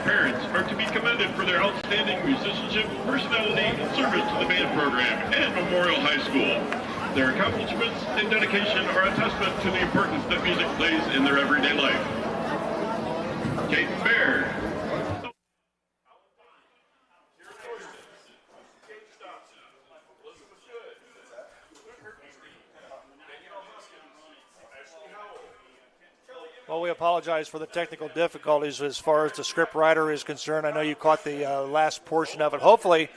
parents are to be commended for their outstanding musicianship, personality, and service to the band program and Memorial High School. Their accomplishments and dedication are a testament to the importance that music plays in their everyday life. Kenton Bear. Well, we apologize for the technical difficulties as far as the script writer is concerned. I know you caught the last portion of it. Hopefully,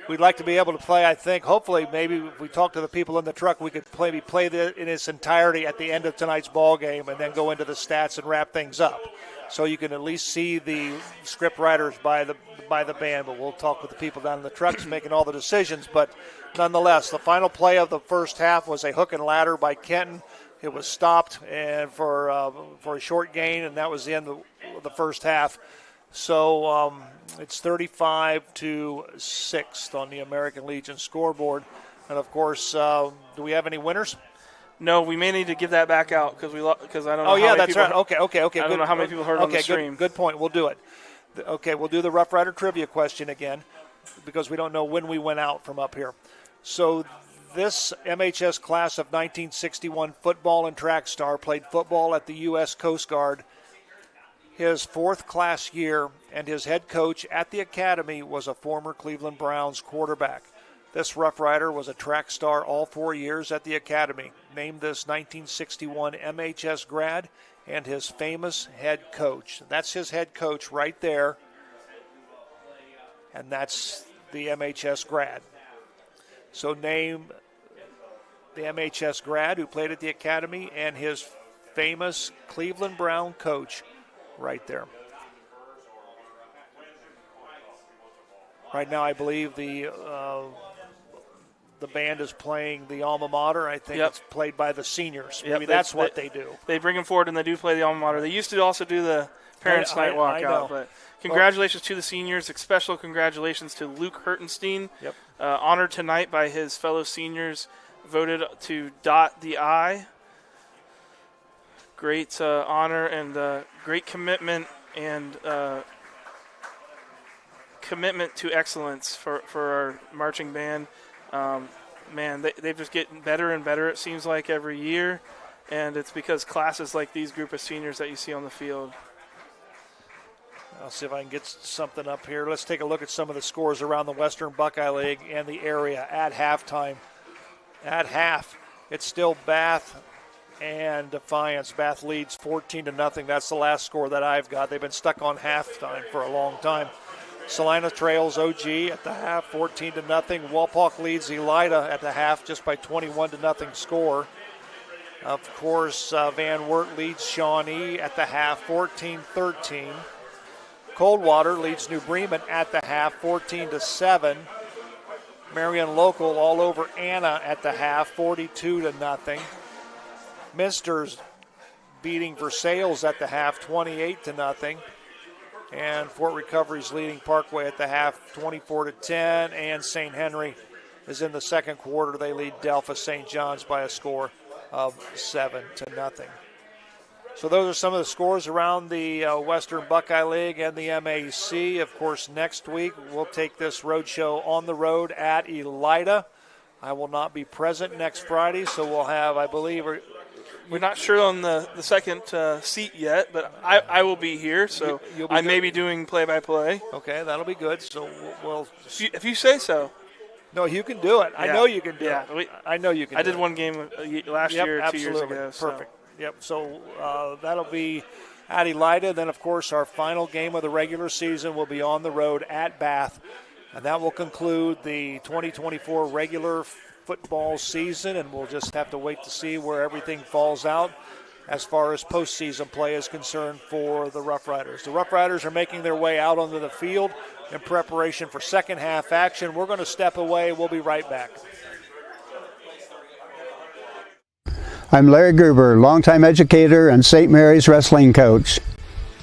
we'd like to be able to play, I think, hopefully, maybe if we talk to the people in the truck, we could maybe play it in its entirety at the end of tonight's ball game and then go into the stats and wrap things up. So you can at least see the script writers by the band, but we'll talk with the people down in the trucks making all the decisions. But nonetheless, the final play of the first half was a hook and ladder by Kenton. It was stopped and for a short gain, and that was the end of the first half. So it's 35-6 on the American Legion scoreboard. And, of course, do we have any winners? No, we may need to give that back out because I don't know. Oh, yeah, that's right. Okay. I don't know how many people heard on the stream. Good point. We'll do it. Okay, we'll do the Rough Rider trivia question again because we don't know when we went out from up here. So this MHS class of 1961 football and track star played football at the U.S. Coast Guard his fourth class year, and his head coach at the academy was a former Cleveland Browns quarterback. This Rough Rider was a track star all 4 years at the academy. Named this 1961 MHS grad and his famous head coach. That's his head coach right there, and that's the MHS grad. So name the MHS grad who played at the academy and his famous Cleveland Brown coach right there. Right now, I believe the band is playing the alma mater. I think it's played by the seniors. Maybe that's what they do. They bring them forward, and they do play the alma mater. They used to also do the Parents' Night Walkout. But congratulations to the seniors. Special congratulations to Luke Hertenstein. Honored tonight by his fellow seniors. Voted to dot the I. Great honor and great commitment and commitment to excellence for our marching band. Man, they've just getting better and better, it seems like, every year. And it's because classes like these group of seniors that you see on the field. I'll see if I can get something up here. Let's take a look at some of the scores around the Western Buckeye League and the area at halftime. At half, it's still Bath and Defiance. Bath leads 14-0. That's the last score that I've got. They've been stuck on halftime for a long time. Salina trails OG at the half, 14-0. Walpock leads Elida at the half just by 21-0 score. Of course, Van Wert leads Shawnee at the half, 14-13. Coldwater leads New Bremen at the half, 14-7. Marion Local all over Anna at the half, 42-0. Minster's beating Versailles at the half, 28-0. And Fort Recovery's leading Parkway at the half, 24-10. And St. Henry is in the second quarter. They lead Delphos St. John's by a score of 7-0. So those are some of the scores around the Western Buckeye League and the MAC. Of course, next week we'll take this road show on the road at Elida. I will not be present next Friday, so we'll have, I believe, we're not sure on the second seat yet, but I will be here, so I may be doing play-by-play. Okay, that'll be good. So we'll if you say so. No, you can do it. I know you can do it. I know you can do it. I did one game last year, absolutely. 2 years ago. Perfect. Yep, so that'll be at Elida. Then, of course, our final game of the regular season will be on the road at Bath. And that will conclude the 2024 regular football season, and we'll just have to wait to see where everything falls out as far as postseason play is concerned for the Rough Riders. The Rough Riders are making their way out onto the field in preparation for second half action. We're going to step away. We'll be right back. I'm Larry Gruber, longtime educator and St. Mary's wrestling coach.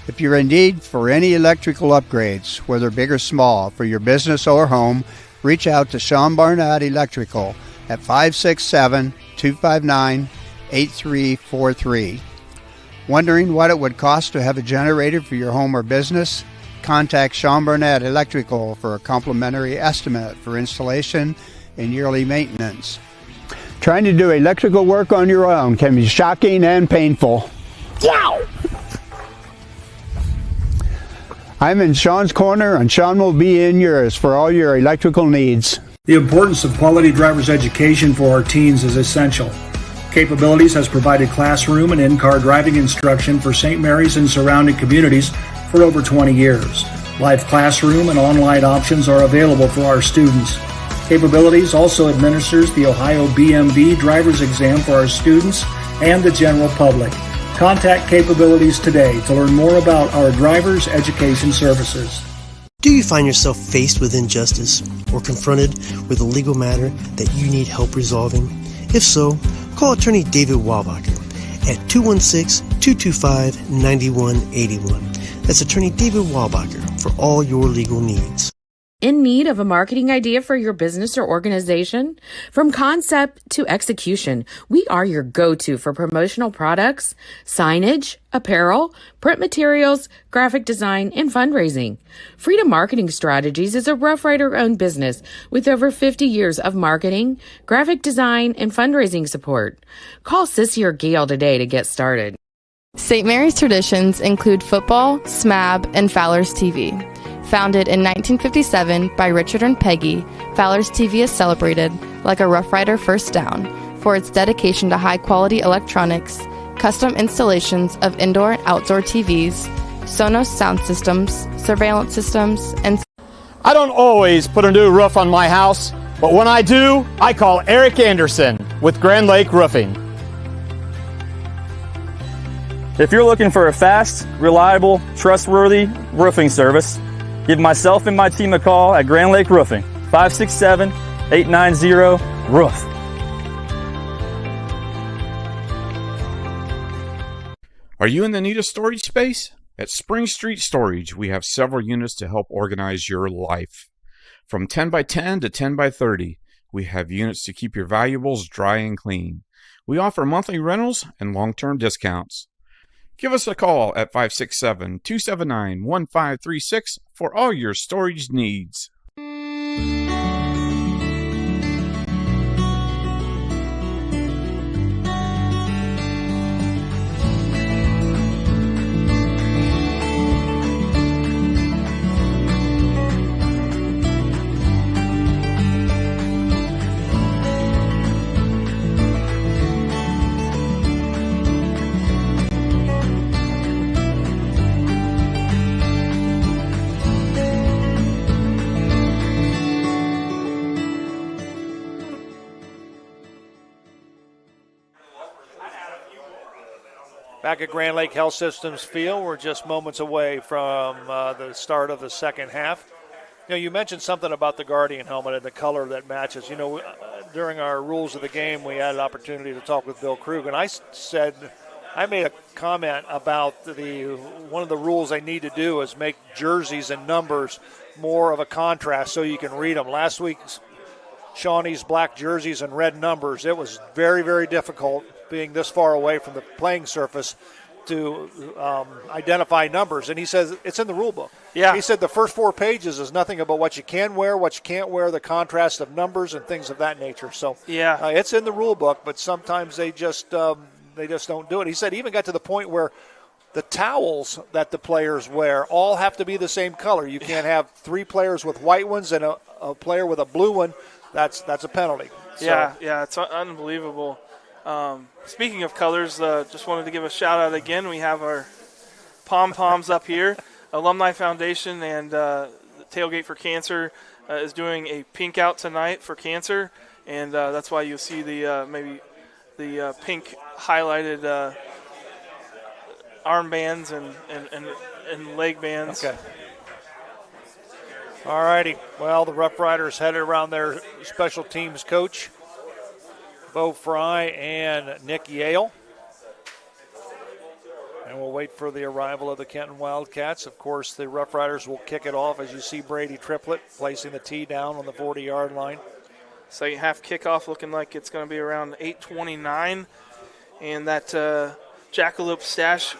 If you're in need for any electrical upgrades, whether big or small, for your business or home, reach out to Sean Barnett Electrical at 567-259-8343. Wondering what it would cost to have a generator for your home or business? contact Sean Burnett Electrical for a complimentary estimate for installation and yearly maintenance. Trying to do electrical work on your own can be shocking and painful. Yow! I'm in Sean's corner, and Sean will be in yours for all your electrical needs. The importance of quality driver's education for our teens is essential. Capabilities has provided classroom and in-car driving instruction for St. Mary's and surrounding communities for over 20 years. Live classroom and online options are available for our students. Capabilities also administers the Ohio BMV driver's exam for our students and the general public. Contact Capabilities today to learn more about our driver's education services. Do you find yourself faced with injustice or confronted with a legal matter that you need help resolving? If so, call attorney David Walbacher at 216-225-9181. That's attorney David Walbacher for all your legal needs. In need of a marketing idea for your business or organization? From concept to execution, we are your go-to for promotional products, signage, apparel, print materials, graphic design, and fundraising. Freedom Marketing Strategies is a Rough Rider-owned business with over 50 years of marketing, graphic design, and fundraising support. Call Sissy or Gail today to get started. St. Mary's traditions include football, SMAB, and Fowler's TV. Founded in 1957 by Richard and Peggy, Fowler's TV is celebrated, like a Rough Rider first down, for its dedication to high-quality electronics, custom installations of indoor and outdoor TVs, Sonos sound systems, surveillance systems, and... I don't always put a new roof on my house, but when I do, I call Eric Anderson with Grand Lake Roofing. If you're looking for a fast, reliable, trustworthy roofing service, give myself and my team a call at Grand Lake Roofing, 567-890-ROOF. Are you in the need of storage space? At Spring Street Storage, we have several units to help organize your life. From 10 by 10 to 10 by 30, we have units to keep your valuables dry and clean. We offer monthly rentals and long-term discounts. Give us a call at 567-279-1536 for all your storage needs. Back at Grand Lake Health Systems Field, we're just moments away from the start of the second half. You know, you mentioned something about the Guardian helmet and the color that matches. You know, during our rules of the game, we had an opportunity to talk with Bill Krug, and I made a comment about one of the rules they need to do is make jerseys and numbers more of a contrast so you can read them. Last week's Shawnee's black jerseys and red numbers, it was very, very difficult being this far away from the playing surface to identify numbers. And he says it's in the rule book. Yeah. He said the first 4 pages is nothing about what you can wear, what you can't wear, the contrast of numbers and things of that nature. So yeah, it's in the rule book, but sometimes they just don't do it. He said he even got to the point where the towels that the players wear all have to be the same color. You can't have 3 players with white ones and a player with a blue one. That's a penalty. So, yeah, it's unbelievable. Speaking of colors, just wanted to give a shout out again. We have our pom-poms up here. Alumni Foundation and the Tailgate for Cancer is doing a pink out tonight for cancer, and that's why you'll see the pink highlighted armbands and leg bands. Okay. All righty. Well, the Rough Riders headed around their special teams coach, Bo Fry and Nick Yale. And we'll wait for the arrival of the Kenton Wildcats. Of course, the Rough Riders will kick it off as you see Brady Triplett placing the tee down on the 40-yard line. Second half kickoff looking like it's going to be around 8:29. And that Jackalope Stash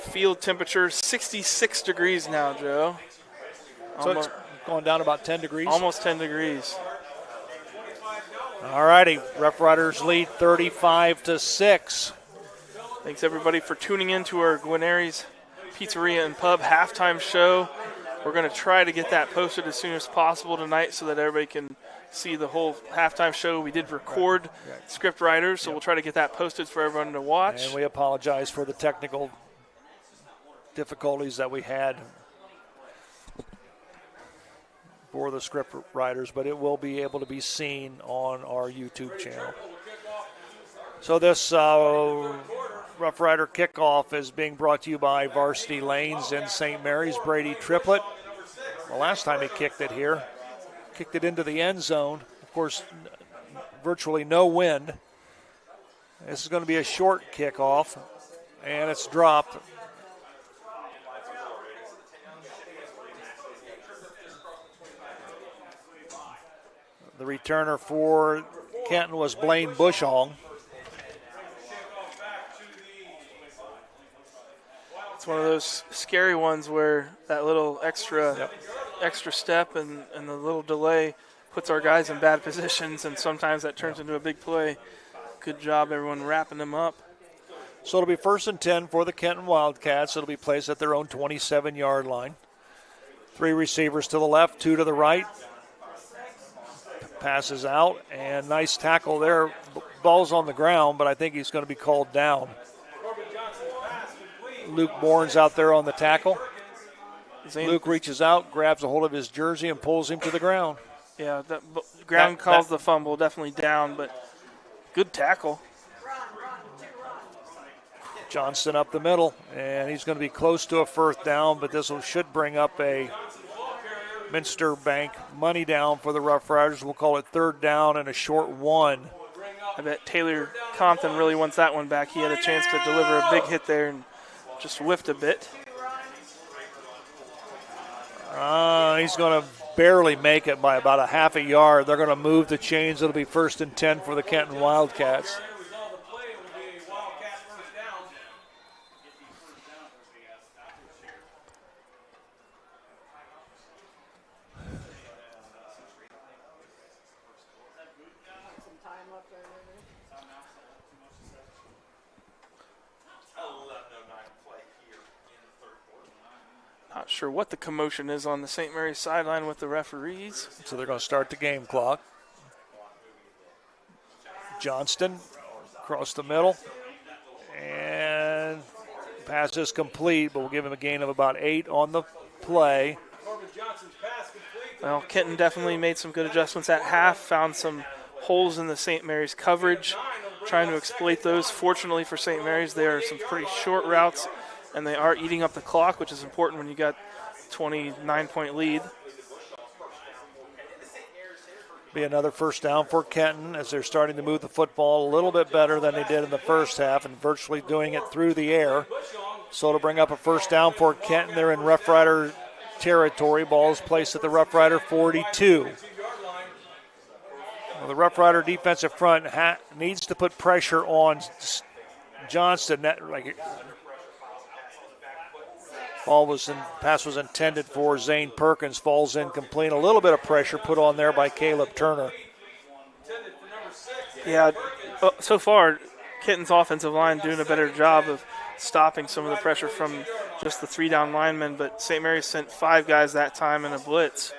field temperature 66 degrees now, Joe. So it's going down about 10 degrees? Almost 10 degrees. All righty, Rough Riders lead 35-6. Thanks, everybody, for tuning in to our Guarneri's Pizzeria and Pub halftime show. We're going to try to get that posted as soon as possible tonight so that everybody can see the whole halftime show. We did record script writers, so we'll try to get that posted for everyone to watch. And we apologize for the technical difficulties that we had for the script writers, but it will be able to be seen on our YouTube channel. So this Rough Rider kickoff is being brought to you by Varsity Lanes in St. Mary's. Brady Triplett, the last time he kicked it here, kicked it into the end zone. Of course, virtually no wind. This is going to be a short kickoff, and it's dropped. The returner for Kenton was Blaine Bushong. It's one of those scary ones where that little extra step and the little delay puts our guys in bad positions, and sometimes that turns into a big play. Good job, everyone, wrapping them up. So it'll be 1st and 10 for the Kenton Wildcats. It'll be placed at their own 27-yard line. 3 receivers to the left, 2 to the right. Passes out, and nice tackle there. Ball's on the ground, but I think he's going to be called down. Luke Bourne's out there on the tackle. Luke reaches out, grabs a hold of his jersey, and pulls him to the ground. Yeah, the ground calls the fumble, definitely down, but good tackle. Johnston up the middle, and he's going to be close to a 1st down, but this should bring up a Minster Bank money down for the Rough Riders. We'll call it 3rd down and a short 1. I bet Taylor Compton really wants that one back. He had a chance to deliver a big hit there and just whiffed a bit. He's going to barely make it by about a half a yard. They're going to move the chains. It'll be 1st and 10 for the Kenton Wildcats. Not sure what the commotion is on the St. Mary's sideline with the referees. So they're going to start the game clock. Johnston across the middle. And pass is complete, but we'll give him a gain of about 8 on the play. Well, Kenton definitely made some good adjustments at half, found some holes in the St. Mary's coverage, trying to exploit those. Fortunately for St. Mary's, there are some pretty short routes, and they are eating up the clock, which is important when you got 29-point lead. Be another 1st down for Kenton as they're starting to move the football a little bit better than they did in the first half and virtually doing it through the air. So to bring up a 1st down for Kenton, they're in Rough Rider territory. Ball is placed at the Rough Rider 42. Well, the Rough Rider defensive front needs to put pressure on Johnston. Pass was intended for Zane Perkins, falls incomplete. A little bit of pressure put on there by Caleb Turner. Yeah, so far, Kenton's offensive line doing a better job of stopping some of the pressure from just the 3-down linemen, but St. Mary's sent 5 guys that time in a blitz.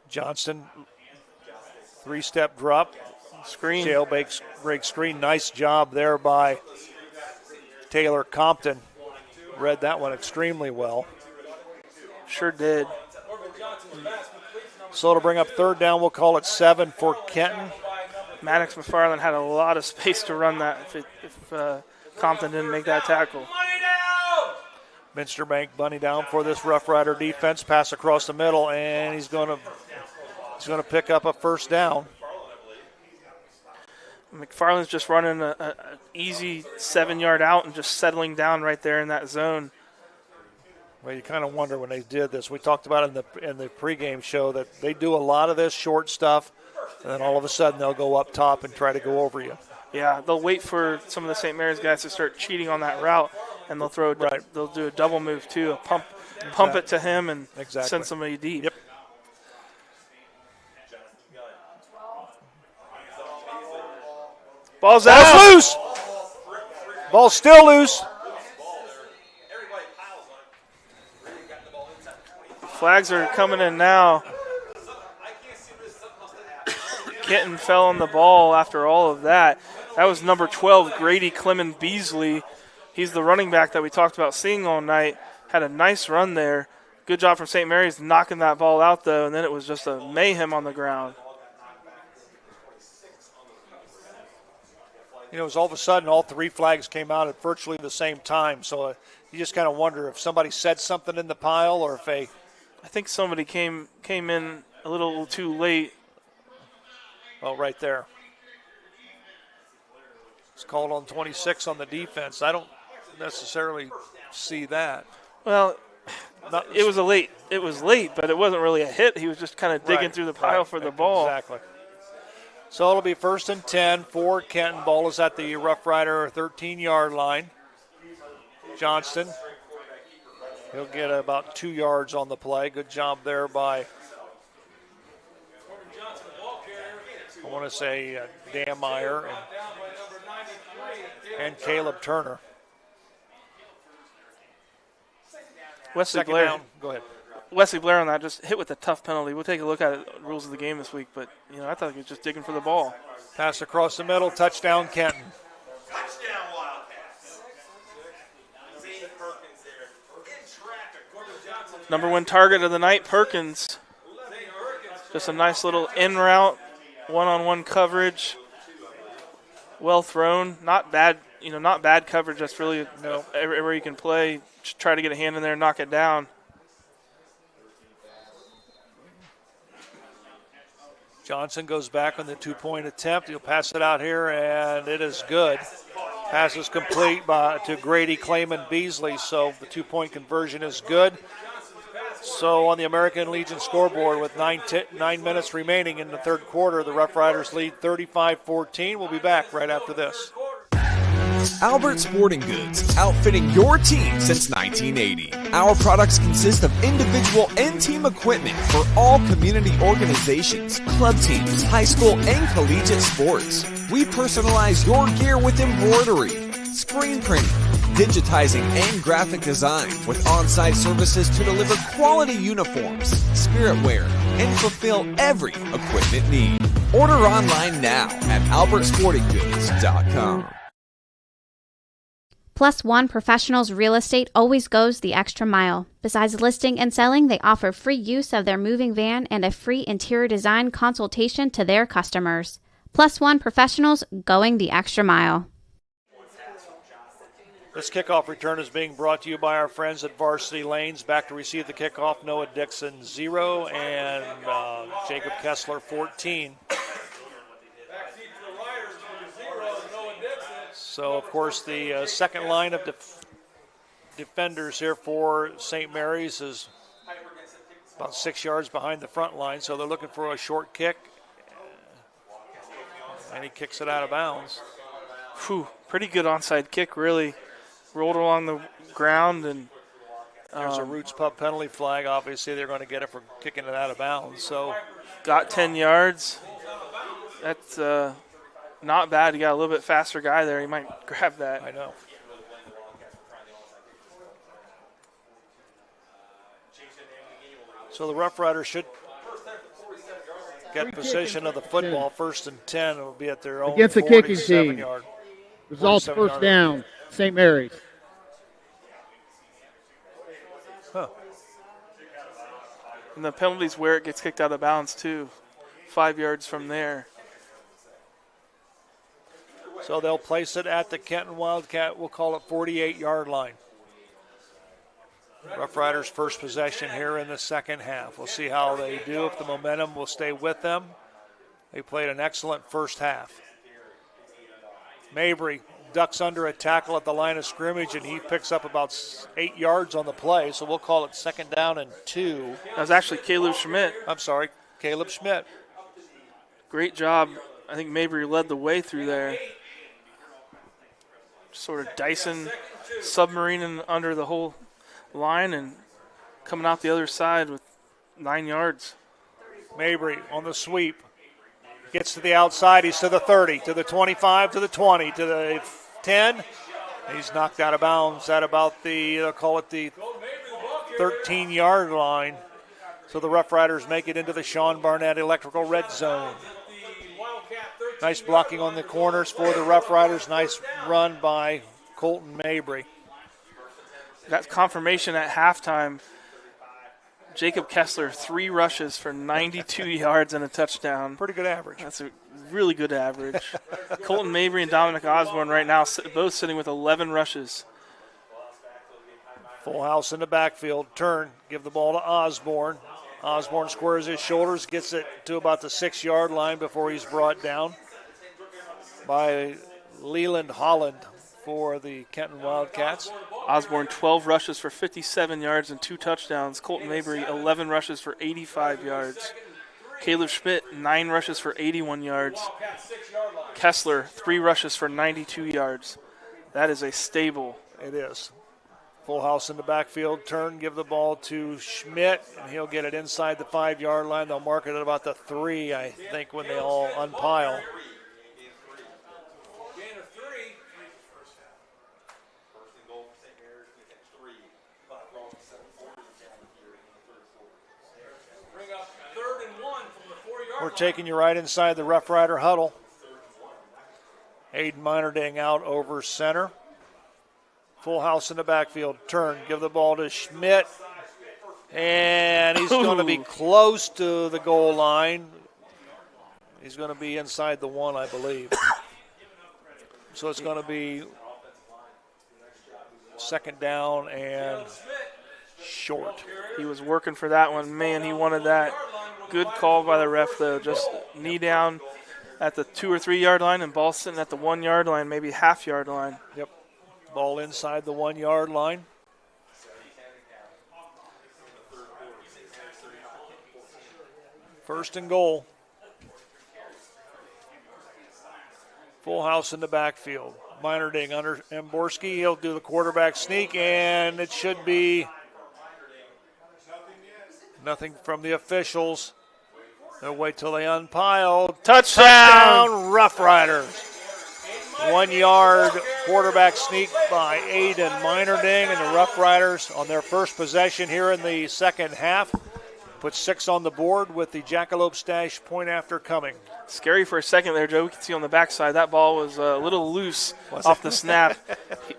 Johnston, 3-step drop. Screen. Jailbreak screen. Nice job there by Taylor Compton. Read that one extremely well. Sure did. So to bring up 3rd down, we'll call it 7 for Kenton. Maddox McFarland had a lot of space to run that if Compton didn't make that tackle. Minster Bank bunny down for this Rough Rider defense. Pass across the middle, and he's going to pick up a 1st down. McFarland's just running an easy 7-yard out and just settling down right there in that zone. Well, you kind of wonder when they did this. We talked about in the pregame show that they do a lot of this short stuff And then all of a sudden they'll go up top and try to go over you. Yeah, they'll wait for some of the St. Mary's guys to start cheating on that route, and they'll they'll do a double move too, a pump it to him and send somebody deep. Yep. Ball's out. Loose. Ball's still loose. Flags are coming in now. Kenton fell on the ball after all of that. That was number 12, Grady Clement Beasley. He's the running back that we talked about seeing all night. Had a nice run there. Good job from St. Mary's knocking that ball out, though, and then it was just a mayhem on the ground. You know, it was all of a sudden all three flags came out at virtually the same time. So you just kind of wonder if somebody said something in the pile or if I think somebody came in a little too late. Oh, right there. It's called on 26 on the defense. I don't necessarily see that. Well, it was late, but it wasn't really a hit. He was just kind of digging through the pile for the ball. Exactly. So it'll be 1st and 10 for Kenton. Ball is at the Rough Rider 13-yard line. Johnston, he'll get about 2 yards on the play. Good job there by, I want to say, Dan Meyer and Caleb Turner. Wesley Blair. Down. Go ahead. Wesley Blair on that just hit with a tough penalty. We'll take a look at it, rules of the game this week, but I thought he was just digging for the ball. Pass across the middle, touchdown Kenton. Touchdown Wildcats. Number 1 target of the night, Perkins. Just a nice little in route, one-on-one coverage. Well thrown, not bad. Not bad coverage. That's really everywhere you can play. Just try to get a hand in there and knock it down. Johnson goes back on the 2-point attempt. He'll pass it out here, and it is good. Pass is complete to Grady Clement Beasley, so the 2-point conversion is good. So on the American Legion scoreboard with 9 minutes remaining in the third quarter, the Rough Riders lead 35-14. We'll be back right after this. Albert Sporting Goods, outfitting your team since 1980. Our products consist of individual and team equipment for all community organizations, club teams, high school and collegiate sports. We personalize your gear with embroidery, screen printing, digitizing and graphic design with on-site services to deliver quality uniforms, spirit wear, and fulfill every equipment need. Order online now at albertsportinggoods.com. Plus One Professionals Real Estate always goes the extra mile. Besides listing and selling, they offer free use of their moving van and a free interior design consultation to their customers. Plus One Professionals, going the extra mile. This kickoff return is being brought to you by our friends at Varsity Lanes. Back to receive the kickoff, Noah Dixon 0 and Jacob Kessler 14. So, of course, the second line of defenders here for St. Mary's is about 6 yards behind the front line, so they're looking for a short kick, and he kicks it out of bounds. Whew, pretty good onside kick, really. Rolled along the ground, and there's a Roots Pub penalty flag. Obviously, they're going to get it for kicking it out of bounds. So, got 10 yards. That's not bad. You got a little bit faster guy there. He might grab that. I know. So the Rough Riders should get possession of the football. 1st and 10. It will be at their own against the kicking team. Yard. Results first down, St. Mary's. Huh. And the penalty's where it gets kicked out of bounds, too. 5 yards from there. So they'll place it at the Kenton Wildcat, we'll call it 48-yard line. Rough Riders' first possession here in the second half. We'll see how they do, if the momentum will stay with them. They played an excellent first half. Mabry ducks under a tackle at the line of scrimmage, and he picks up about 8 yards on the play, so we'll call it 2nd down and 2. That was actually Caleb Schmidt. I'm sorry, Caleb Schmidt. Great job. I think Mabry led the way through there. Sort of Dyson submarining under the whole line and coming out the other side with 9 yards. Mabry on the sweep. Gets to the outside. He's to the 30, to the 25, to the 20, to the 10. He's knocked out of bounds at about the, they'll call it the 13-yard line. So the Rough Riders make it into the Sean Barnett Electrical red zone. Nice blocking on the corners for the Rough Riders. Nice run by Colton Mabry. Got confirmation at halftime. Jacob Kessler, 3 rushes for 92 yards and a touchdown. Pretty good average. That's a really good average. Colton Mabry and Dominic Osborne right now both sitting with 11 rushes. Full house in the backfield. Turn, give the ball to Osborne. Osborne squares his shoulders, gets it to about the 6-yard line before he's brought down by Leland Holland for the Kenton Wildcats. Osborne, 12 rushes for 57 yards and 2 touchdowns. Colton Mabry, 11 rushes for 85 yards. Caleb Schmidt, 9 rushes for 81 yards. Kessler, 3 rushes for 92 yards. That is a stable. It is. Full house in the backfield. Turn, give the ball to Schmidt, and he'll get it inside the 5-yard line. They'll mark it at about the 3, I think, when they all unpile. We're taking you right inside the Rough Rider huddle. Aiden Minerding out over center. Full house in the backfield. Turn, give the ball to Schmidt. And he's going to be close to the goal line. He's going to be inside the 1, I believe. So it's going to be second down and short. He was working for that one. Man, he wanted that. Good call by the ref, though. Just knee down at the 2 or 3 yard line and ball sitting at the 1 yard line, maybe half-yard line. Yep. Ball inside the 1 yard line. First and goal. Full house in the backfield. Minerding under Emborski. He'll do the quarterback sneak, and it should be nothing from the officials. They'll wait till they unpile. Touchdown, Rough Riders. 1 yard quarterback sneak by Aiden Minerding, and the Rough Riders on their first possession here in the second half. Put 6 on the board with the Jackalope Stash point after coming. Scary for a second there, Joe. We can see on the backside that ball was a little loose off the snap.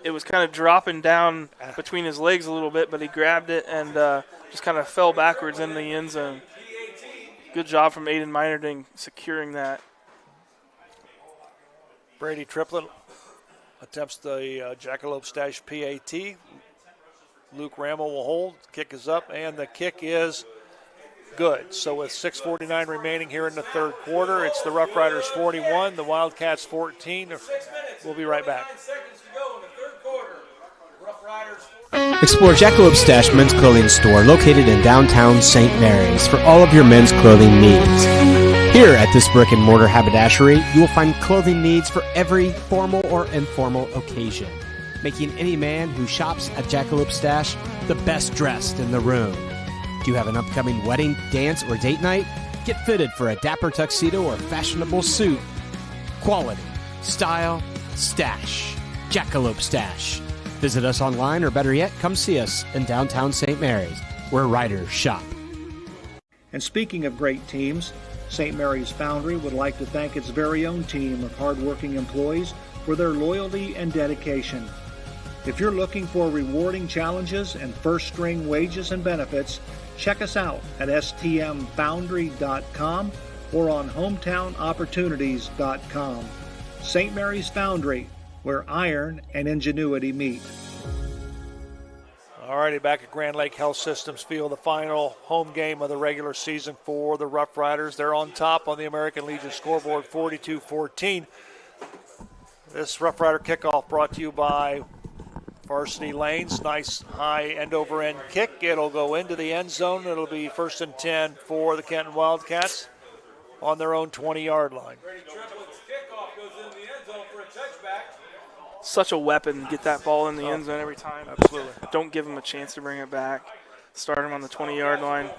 It was kind of dropping down between his legs a little bit, but he grabbed it and just kind of fell backwards in the end zone. Good job from Aiden Minerding securing that. Brady Triplett attempts the Jackalope Stash PAT. Luke Rammel will hold. Kick is up, and the kick is good. So with 6:49 remaining here in the third quarter, it's the Rough Riders 41, the Wildcats 14. We'll be right back. Explore Jackalope Stash Men's Clothing Store located in downtown St. Mary's for all of your men's clothing needs. Here at this brick and mortar haberdashery, you will find clothing needs for every formal or informal occasion, making any man who shops at Jackalope Stash the best dressed in the room. Do you have an upcoming wedding, dance, or date night? Get fitted for a dapper tuxedo or fashionable suit. Quality, style, stash. Jackalope Stash. Visit us online, or better yet, come see us in downtown St. Mary's, where riders shop. And speaking of great teams, St. Mary's Foundry would like to thank its very own team of hardworking employees for their loyalty and dedication. If you're looking for rewarding challenges and first-string wages and benefits, check us out at stmfoundry.com or on hometownopportunities.com. St. Mary's Foundry, where iron and ingenuity meet. All righty, back at Grand Lake Health Systems Field, the final home game of the regular season for the Rough Riders. They're on top on the American Legion scoreboard, 42-14. This Rough Rider kickoff brought to you by Varsity Lanes. Nice high end-over-end kick. It'll go into the end zone. It'll be 1st and 10 for the Kenton Wildcats. on their own 20-yard line. Such a weapon. Get that ball in the end zone every time. Absolutely. Don't give him a chance to bring it back. Start him on the 20-yard line.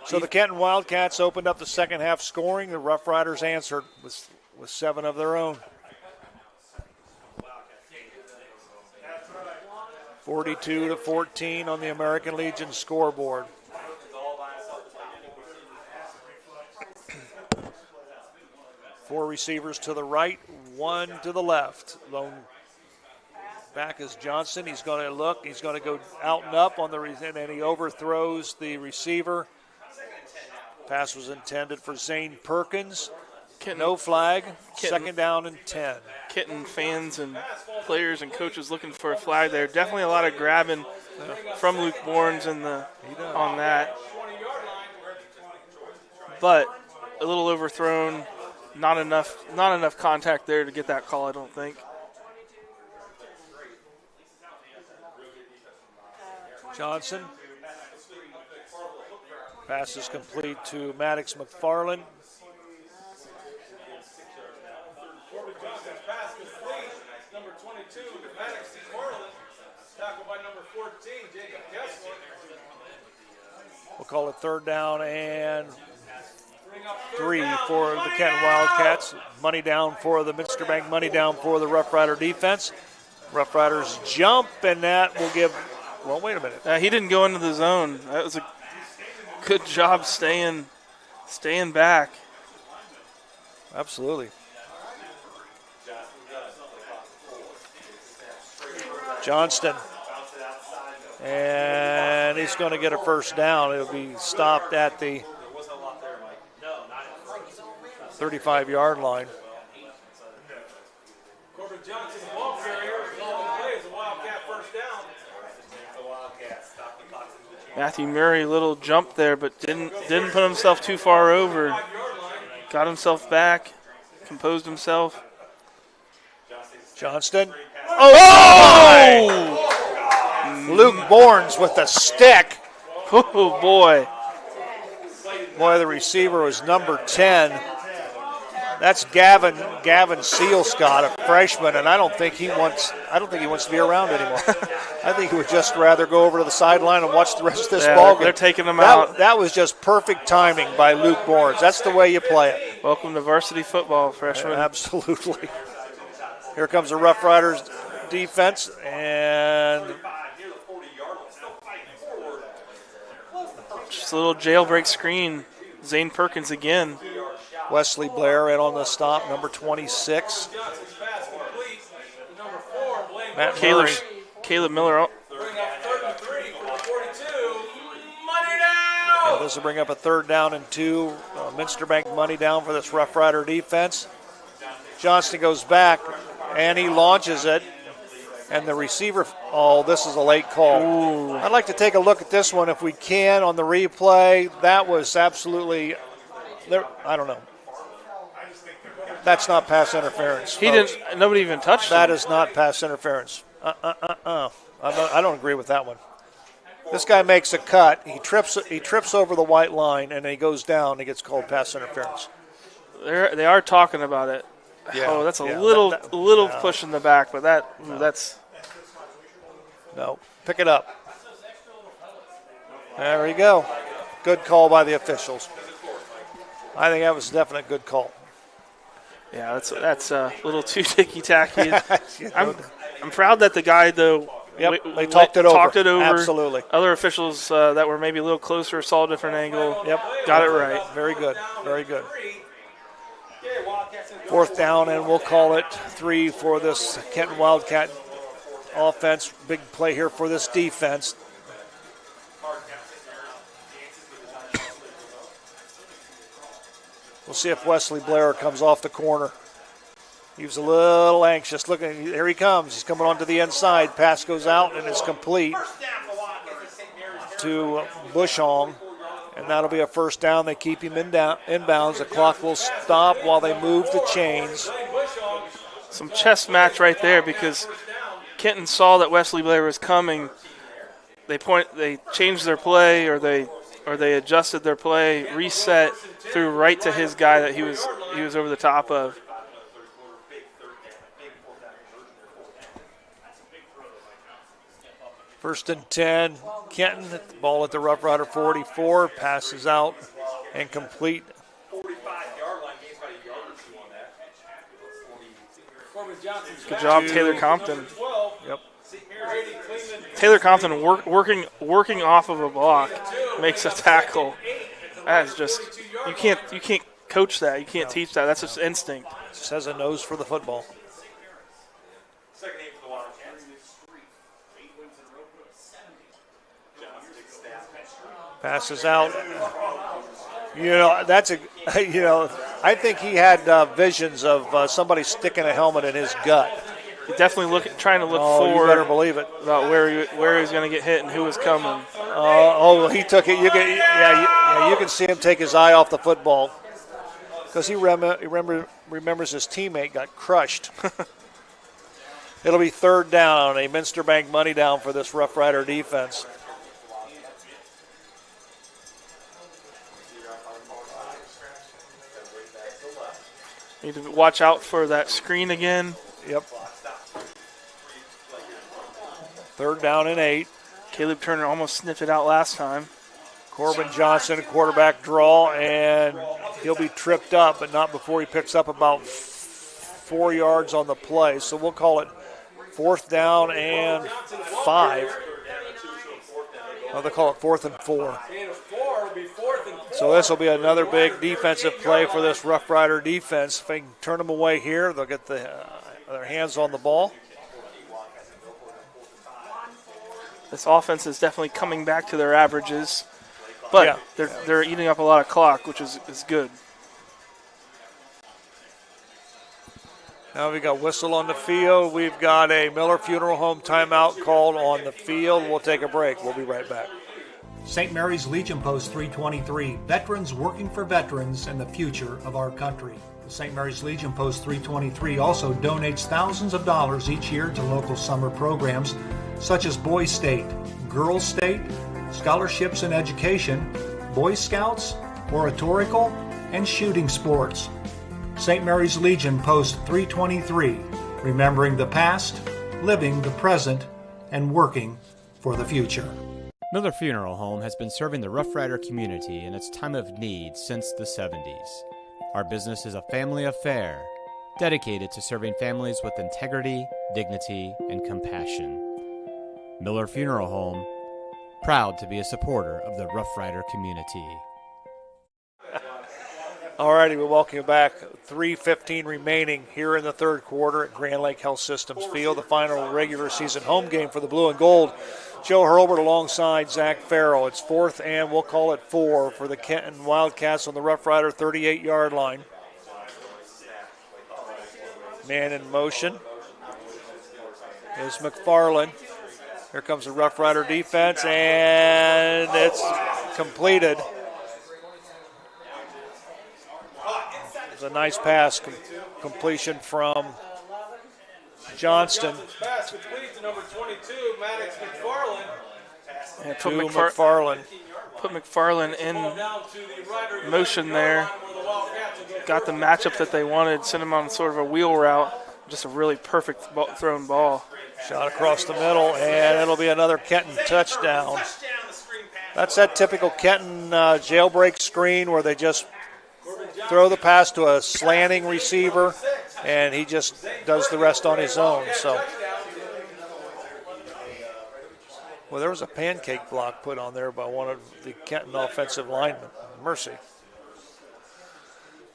So the Kenton Wildcats opened up the second half scoring. The Rough Riders answered with 7 of their own. 42-14 on the American Legion scoreboard. Four receivers to the right, 1 to the left. Lone back is Johnson. He's going to look. He's going to go out and up on the and then he overthrows the receiver. Pass was intended for Zane Perkins. No flag. Second down and 10. Kenton fans and players and coaches looking for a flag there. Definitely a lot of grabbing from Luke Bournes on that. But a little overthrown. Not enough contact there to get that call, I don't think. Johnson. Pass is complete to Maddox McFarland. We'll call it third down and 3 for the Kenton Wildcats. Money down for the Minster Bank, money down for the Rough Rider defense. Rough Riders jump, and that will give, well, wait a minute. He didn't go into the zone. That was a good job staying back. Absolutely. Johnston. And he's going to get a first down. It'll be stopped at the 35-yard line. Matthew Murray, little jump there, but didn't put himself too far over. Got himself back, composed himself. Johnston. Oh! Luke Bournes with the stick. Oh, boy. Boy, the receiver was number 10. That's Gavin Sealscott, a freshman, and I don't think he wants to be around anymore. I think he would just rather go over to the sideline and watch the rest of this ball game. They're taking him out. That was just perfect timing by Luke Bournes. That's the way you play it. Welcome to varsity football, freshman. Absolutely. Here comes the Rough Riders defense, and just a little jailbreak screen. Zane Perkins again. Wesley Blair in on the stop, number 26. Matt Caleb Miller. This will bring up a third down and 2. Minster Bank money down for this Rough Rider defense. Johnston goes back, and he launches it. And the receiver, this is a late call. Ooh. I'd like to take a look at this one if we can on the replay. That was absolutely, I don't know. That's not pass interference. Nobody even touched him. That is not pass interference. I don't agree with that one. This guy makes a cut. He trips over the white line, and he goes down. And he gets called pass interference. They are talking about it. Yeah, that's a little push in the back, but that's no. Pick it up. There we go. Good call by the officials. I think that was a definite good call. Yeah, that's a little too ticky-tacky. I'm proud that the guy, though, they talked it over. Absolutely. Other officials that were maybe a little closer saw a different angle. Yep. Got it right. Very good. Very good. Fourth down, and we'll call it 3 for this Kenton Wildcat offense. Big play here for this defense. We'll see if Wesley Blair comes off the corner. He was a little anxious. Looking, here he comes. He's coming onto the inside. Pass goes out and is complete to Bushong. And that'll be a first down. They keep him inbounds. The clock will stop while they move the chains. Some chess match right there because Kenton saw that Wesley Blair was coming. They changed their play or or they adjusted their play, reset, threw right to his guy that he was over the top of. First and 10, Kenton, ball at the Rough Rider 44, passes out and complete. Good job, Taylor Compton. Yep. Taylor Compton working off of a block makes a tackle. That is just you can't coach that. You can't teach that. That's just instinct. Just has a nose for the football. Passes out. I think he had visions of somebody sticking a helmet in his gut. He definitely trying to look forward. You better believe it. About where he was going to get hit and who was coming. He took it. You can see him take his eye off the football because he remembers his teammate got crushed. It'll be third down, a Minster Bank money down for this Rough Rider defense. Need to watch out for that screen again. Yep. Third down and 8. Caleb Turner almost sniffed it out last time. Corbin Johnson, quarterback draw, and he'll be tripped up, but not before he picks up about 4 yards on the play. So we'll call it fourth down and 5. Well, they call it 4th and 4. So this will be another big defensive play for this Rough Rider defense. If they can turn them away here, they'll get their hands on the ball. This offense is definitely coming back to their averages, but they're eating up a lot of clock, which is good. Now we got whistle on the field. We've got a Miller Funeral Home timeout called on the field. We'll take a break. We'll be right back. St. Mary's Legion Post 323, veterans working for veterans and the future of our country. The St. Mary's Legion Post 323 also donates thousands of dollars each year to local summer programs such as Boys State, Girls State, scholarships in education, Boy Scouts, oratorical, and shooting sports. St. Mary's Legion Post 323, remembering the past, living the present, and working for the future. Miller Funeral Home has been serving the Rough Rider community in its time of need since the 70s. Our business is a family affair, dedicated to serving families with integrity, dignity, and compassion. Miller Funeral Home, proud to be a supporter of the Rough Rider community. All righty, we welcome you back. 3:15 remaining here in the third quarter at Grand Lake Health Systems Field, the final regular season home game for the Blue and Gold. Joe Hurlbert alongside Zach Farrell. It's 4th and we'll call it 4 for the Kenton Wildcats on the Rough Rider 38-yard line. Man in motion is McFarland. Here comes the Rough Rider defense, and it's completed. It was a nice pass completion from Johnston. Pass complete to number 22, Maddox McFarland. And to McFarland. Put McFarland in motion there. Got the matchup that they wanted. Sent him on sort of a wheel route. Just a really perfect thrown ball. Shot across the middle, and it'll be another Kenton touchdown. That's that typical Kenton jailbreak screen where they just throw the pass to a slanting receiver, and he just does the rest on his own. So, well, there was a pancake block put on there by one of the Kenton offensive linemen. Mercy.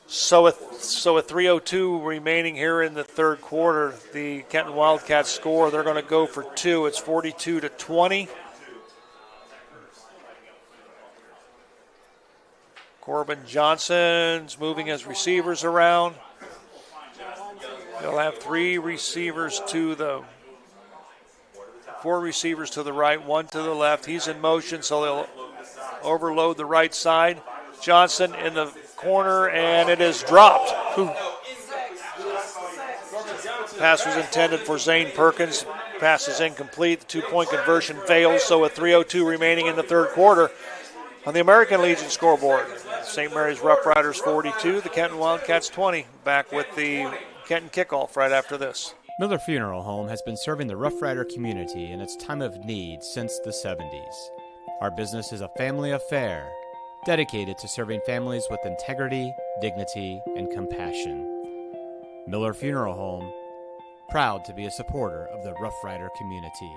So with 3:02 remaining here in the third quarter, the Kenton Wildcats score. They're going to go for 2. It's 42-20. Corbin Johnson's moving his receivers around. They'll have 4 receivers to the right, 1 to the left. He's in motion, so they'll overload the right side. Johnson in the corner, and it is dropped. Pass was intended for Zane Perkins. Pass is incomplete. The 2-point conversion fails, so with 3:02 remaining in the third quarter, On the American Legion scoreboard, St. Mary's Rough Riders 42, the Kenton Wildcats 20. Back with the Kenton kickoff right after this. Miller Funeral Home has been serving the Rough Rider community in its time of need since the 70s. Our business is a family affair, dedicated to serving families with integrity, dignity, and compassion. Miller Funeral Home, proud to be a supporter of the Rough Rider community.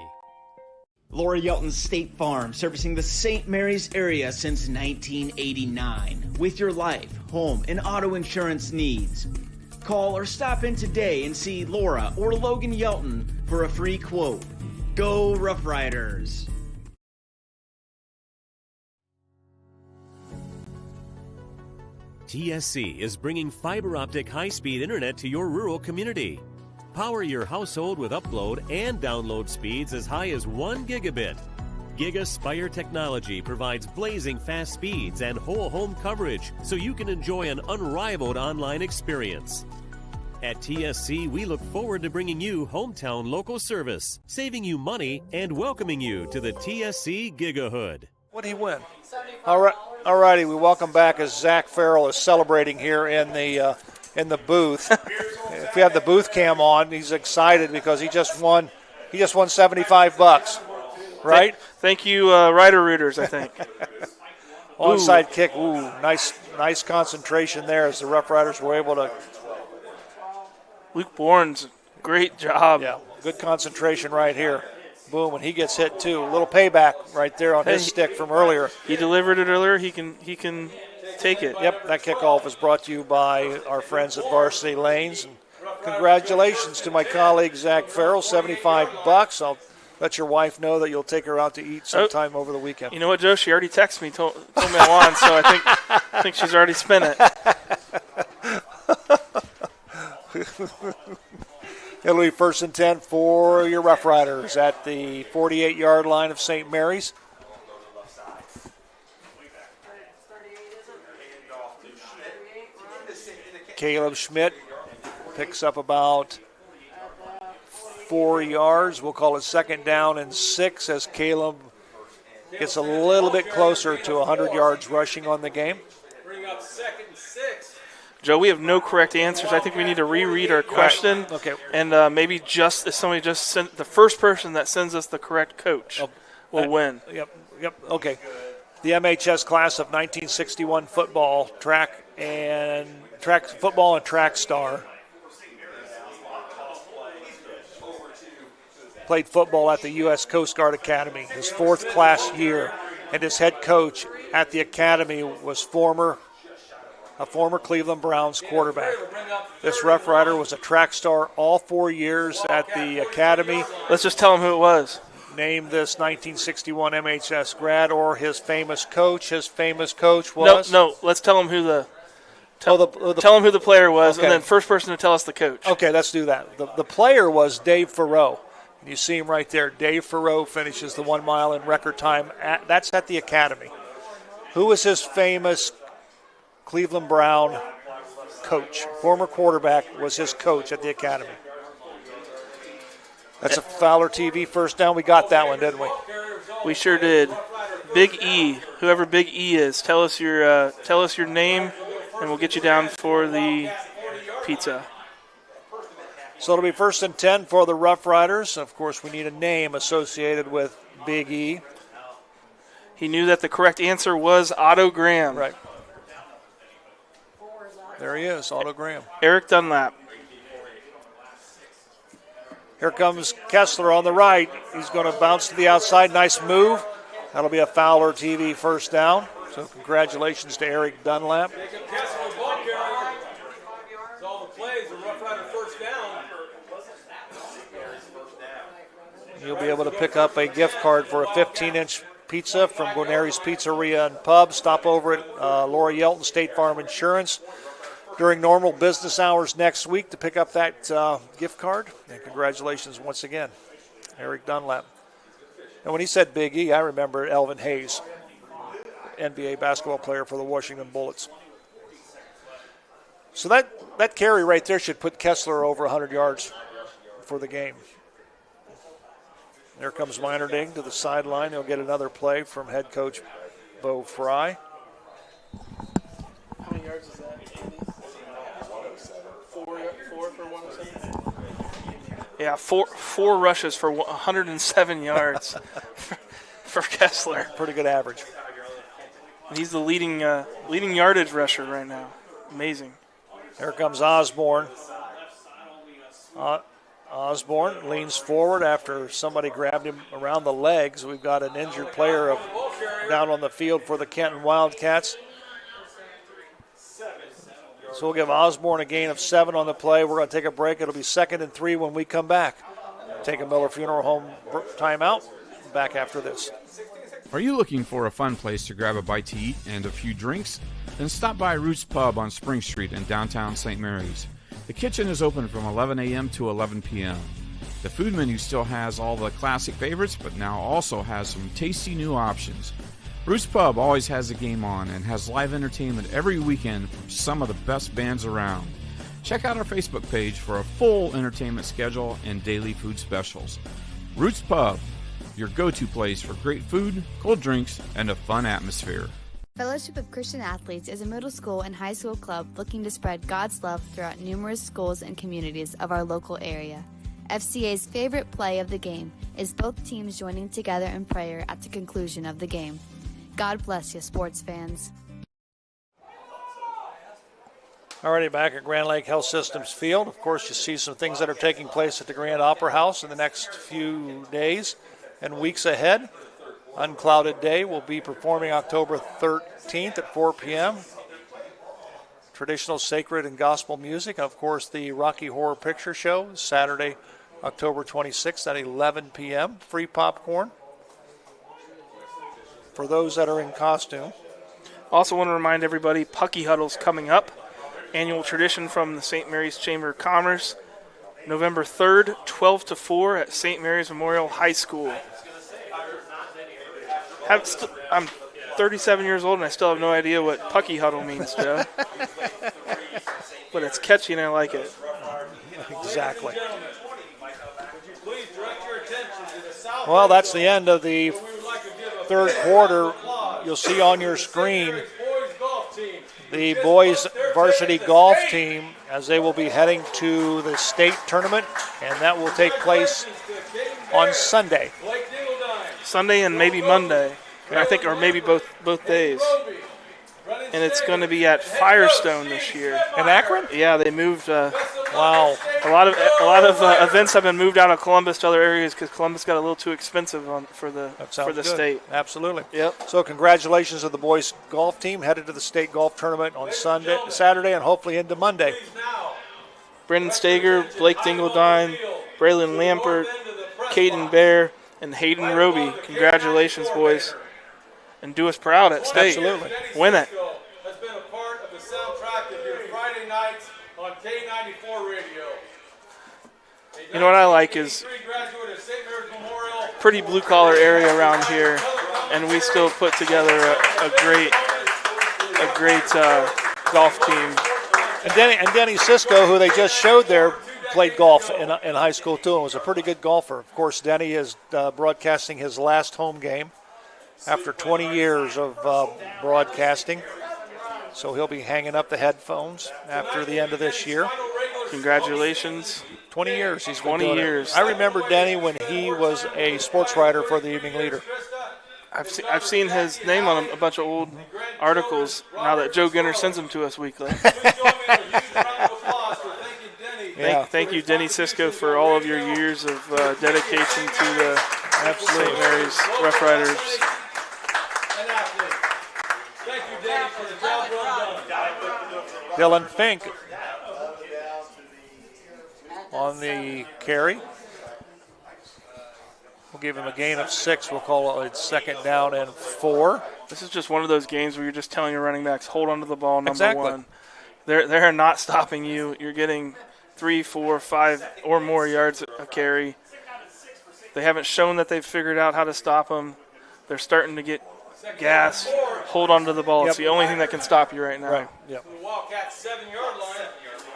Laura Yelton State Farm, servicing the St. Mary's area since 1989. With your life, home, and auto insurance needs. Call or stop in today and see Laura or Logan Yelton for a free quote. Go Rough Riders! TSC is bringing fiber optic high-speed internet to your rural community. Power your household with upload and download speeds as high as 1 gigabit. GigaSpire technology provides blazing fast speeds and whole home coverage so you can enjoy an unrivaled online experience. At TSC, we look forward to bringing you hometown local service, saving you money, and welcoming you to the TSC Gigahood. What did he win? All righty, we welcome back as Zach Farrell is celebrating here in the booth. If we have the booth cam on, he's excited because he just won $75, right? Thank you, Rider Rooters, I think. Onside kick. Ooh, nice concentration there as the Rough Riders were able to. Luke Bourne's great job. Yeah, good concentration right here. Boom, and he gets hit too. A little payback right there on his stick from earlier. He delivered it earlier. He can take it. Yep, that kickoff is brought to you by our friends at Varsity Lanes. And congratulations to my colleague Zach Farrell, $75. I'll let your wife know that you'll take her out to eat sometime over the weekend. You know what, Joe? She already texted me, told me I won, so I think she's already spent it. It'll be 1st and 10 for your Rough Riders at the 48-yard line of St. Mary's. Caleb Schmidt picks up about 4 yards. We'll call it 2nd down and 6 as Caleb gets a little bit closer to 100 yards rushing on the game. Bring up 2nd and 6. Joe, we have no correct answers. I think we need to reread our question. Right. Okay. And maybe just if somebody just sent the first person that sends us the correct coach will win. Yep. Okay. The MHS class of 1961 football, track football and track star. Played football at the U.S. Coast Guard Academy, his 4th class year, and his head coach at the academy was a former Cleveland Browns quarterback. This Rough Rider was a track star all 4 years at the academy. Let's just tell him who it was. Name this 1961 MHS grad or his famous coach. His famous coach was? No. Let's tell him who tell him who the player was, and then first person to tell us the coach. Okay, let's do that. The player was Dave Farrow. You see him right there. Dave Farrow finishes the 1 mile in record time. That's at the academy. Who was his famous Cleveland Brown coach? Former quarterback was his coach at the academy. That's a Fowler TV first down. We got that one, didn't we? We sure did. Big E, whoever Big E is, tell us your name, and we'll get you down for the pizza. So it'll be 1st and 10 for the Rough Riders. Of course, we need a name associated with Big E. He knew that the correct answer was Otto Graham. Right. There he is, Otto Graham. Eric Dunlap. Here comes Kessler on the right. He's going to bounce to the outside. Nice move. That'll be a Fowler TV first down. So congratulations to Eric Dunlap. You'll be able to pick up a gift card for a 15-inch pizza from Guarneri's Pizzeria and Pub. Stop over at Laura Yelton State Farm Insurance during normal business hours next week to pick up that gift card. And congratulations once again, Eric Dunlap. And when he said Big E, I remember Elvin Hayes, NBA basketball player for the Washington Bullets. So that carry right there should put Kessler over 100 yards for the game. There comes Meinerding to the sideline. He'll get another play from head coach Bo Fry. How many yards is that? 4 for 107? Yeah, four rushes for 107 yards for Kessler. Pretty good average. And he's the leading yardage rusher right now. Amazing. Here comes Osborne. Osborne leans forward after somebody grabbed him around the legs. We've got an injured player down on the field for the Kenton Wildcats. So we'll give Osborne a gain of 7 on the play. We're going to take a break. It'll be 2nd and 3 when we come back. Take a Miller Funeral Home timeout. Back after this. Are you looking for a fun place to grab a bite to eat and a few drinks? Then stop by Roots Pub on Spring Street in downtown St. Mary's. The kitchen is open from 11 a.m. to 11 p.m. The food menu still has all the classic favorites, but now also has some tasty new options. Roots Pub always has a game on and has live entertainment every weekend from some of the best bands around. Check out our Facebook page for a full entertainment schedule and daily food specials. Roots Pub, your go-to place for great food, cold drinks, and a fun atmosphere. Fellowship of Christian Athletes is a middle school and high school club looking to spread God's love throughout numerous schools and communities of our local area. FCA's favorite play of the game is both teams joining together in prayer at the conclusion of the game. God bless you, sports fans. Alrighty, back at Grand Lake Health Systems Field. Of course, you see some things that are taking place at the Grand Opera House in the next few days and weeks ahead. Unclouded Day will be performing October 13th at 4 p.m. Traditional sacred and gospel music. And of course, the Rocky Horror Picture Show, Saturday, October 26th at 11 p.m. Free popcorn for those that are in costume. Also want to remind everybody, Pucky Huddle's coming up. Annual tradition from the St. Mary's Chamber of Commerce. November 3rd, 12 to 4 at St. Mary's Memorial High School. I'm 37 years old and I still have no idea what Pucky Huddle means, Joe. But it's catchy and I like it. Exactly. Well, that's the end of the third quarter. You'll see on your screen the boys varsity golf team as they will be heading to the state tournament, and that will take place on Sunday. Sunday and maybe Monday, I think, or maybe both days. And it's going to be at Firestone this year. In Akron? Yeah, they moved. Wow. A lot of events have been moved out of Columbus to other areas because Columbus got a little too expensive for the state. Absolutely. Yep. So congratulations to the boys golf team headed to the state golf tournament on Saturday, and hopefully into Monday. Brendan Stager, Blake Dingledine, Braylon Lampert, Caden Bear, and Hayden Roby. Congratulations, boys. And do us proud at state. Absolutely. Win it. Has been a part of the soundtrack of your Friday nights on K94 radio. You know what I like is pretty blue-collar area around here, and we still put together a great golf team. And Denny Cisco, who they just showed there, played golf in high school too and was a pretty good golfer. Of course, Denny is broadcasting his last home game after 20 years of broadcasting. So he'll be hanging up the headphones after the end of this year. Congratulations. 20 years he's been 20 doing years. It. I remember Denny when he was a sports writer for the Evening Leader. I've seen his name on a bunch of old articles now that Joe Ginner sends them to us weekly. Thank you, Denny Cisco, for all of your years of dedication to the St. Mary's Rough Riders. Dylan Fink on the carry. We'll give him a gain of 6. We'll call it 2nd down and 4. This is just one of those games where you're just telling your running backs, hold on to the ball, number exactly. one. They're not stopping you. You're getting 3, 4, 5 or more yards a carry. They haven't shown that they've figured out how to stop them. They're starting to get gas. Hold on to the ball. Yep. It's the only thing that can stop you right now. Right. Yep.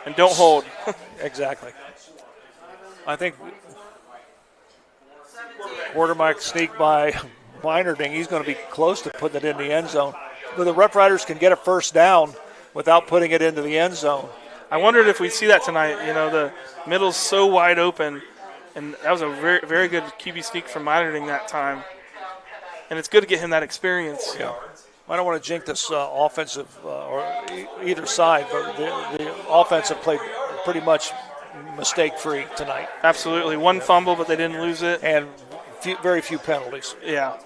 And don't hold. Exactly. I think quarterback sneak by Meinerding. He's going to be close to putting it in the end zone. But the Rough Riders can get a first down without putting it into the end zone. I wondered if we'd see that tonight. You know, the middle's so wide open, and that was a very, very good QB sneak from Meinerding that time. And it's good to get him that experience. Yeah. I don't want to jinx this offensive or either side, but the offensive played pretty much mistake-free tonight. Absolutely. One fumble, but they didn't lose it. And very few penalties. Yeah.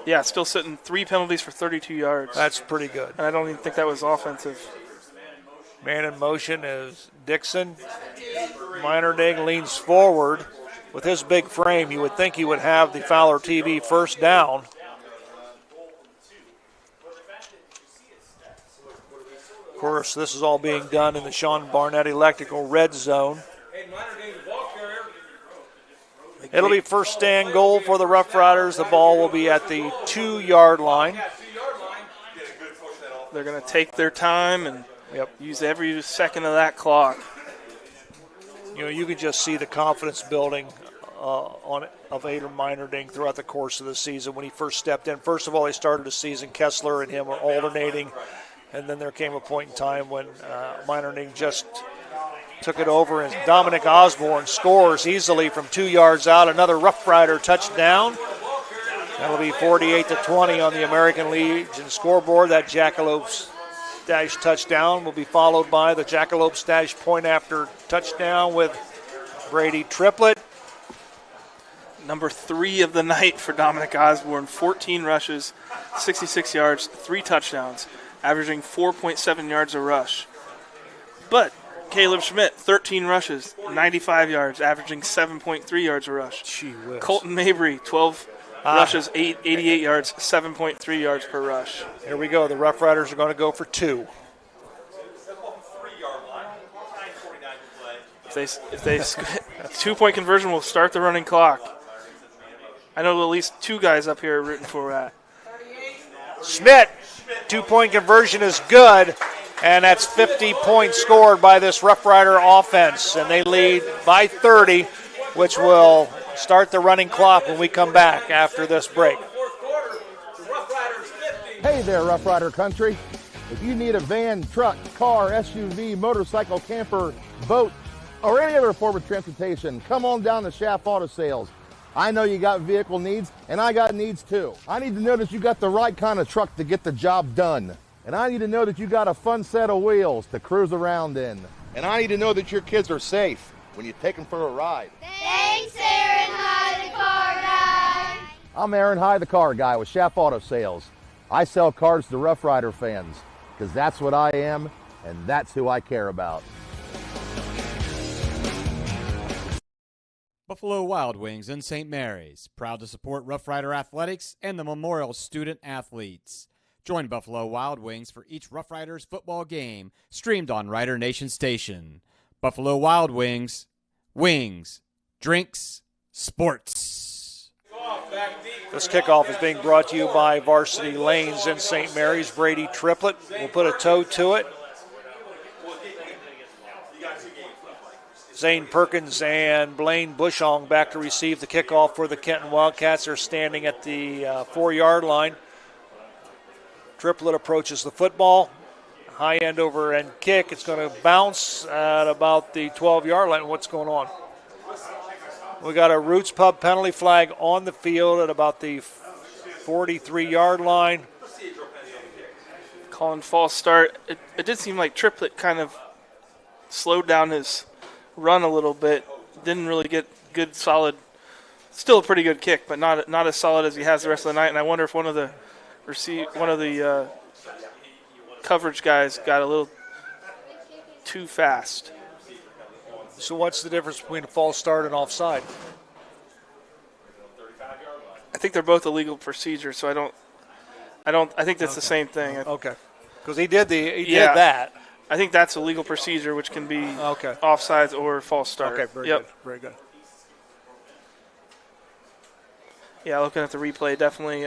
Yeah, still sitting 3 penalties for 32 yards. That's pretty good. And I don't even think that was offensive. Man in motion is Dixon. Meinerding leans forward. With his big frame, you would think he would have the Fowler TV first down. Of course, this is all being done in the Sean Barnett Electrical red zone. It'll be first and goal for the Rough Riders. The ball will be at the 2-yard line. They're going to take their time and use every second of that clock. You know, you can just see the confidence building of Aiden Meinerding throughout the course of the season when he first stepped in. First of all, they started the season, Kessler and him were alternating, and then there came a point in time when Meinerding just took it over, and Dominic Osborne scores easily from 2 yards out. Another Rough Rider touchdown. That'll be 48-20 on the American Legion scoreboard. That Jackalopes Dash touchdown will be followed by the Jackalopes Dash point after touchdown with Brady Triplett. Number 3 of the night for Dominic Osborne. 14 rushes, 66 yards, 3 touchdowns, averaging 4.7 yards a rush. But Caleb Schmidt, 13 rushes, 95 yards, averaging 7.3 yards a rush. Gee whiz. Colton Mabry, 12 rushes, 88 yards, 7.3 yards per rush. Here we go. The Rough Riders are going to go for 2. If they 2-point conversion will start the running clock. I know at least 2 guys up here are rooting for that. Schmidt, 2-point conversion is good. And that's 50 points scored by this Rough Rider offense. And they lead by 30, which will start the running clock when we come back after this break. Hey there, Rough Rider country. If you need a van, truck, car, SUV, motorcycle, camper, boat, or any other form of transportation, come on down to Schaff Auto Sales. I know you got vehicle needs, and I got needs too. I need to know that you got the right kind of truck to get the job done. And I need to know that you got a fun set of wheels to cruise around in. And I need to know that your kids are safe when you take them for a ride. Thanks, Aaron High, the car guy. I'm Aaron High, the car guy with Schaff Auto Sales. I sell cars to Rough Rider fans because that's what I am, and that's who I care about. Buffalo Wild Wings in St. Mary's, proud to support Rough Rider athletics and the Memorial Student Athletes. Join Buffalo Wild Wings for each Rough Riders football game, streamed on Rider Nation Station. Buffalo Wild Wings, wings, drinks, sports. This kickoff is being brought to you by Varsity Lanes in St. Mary's. Brady Triplett will put a toe to it. Zane Perkins and Blaine Bushong back to receive the kickoff for the Kenton Wildcats. Are standing at the 4-yard line. Triplett approaches the football. High end over end kick. It's going to bounce at about the 12-yard line. What's going on? We got a Roots Pub penalty flag on the field at about the 43-yard line. Calling false start. It did seem like Triplett kind of slowed down his run a little bit. Didn't really get good, solid. Still a pretty good kick, but not as solid as he has the rest of the night. And I wonder if one of the coverage guys got a little too fast. So what's the difference between a false start and offside? I think they're both a legal procedure, so I think that's the same thing. Okay. Because he did that. I think that's a legal procedure, which can be offsides or false start. Okay, very good. Very good. Yeah, looking at the replay, definitely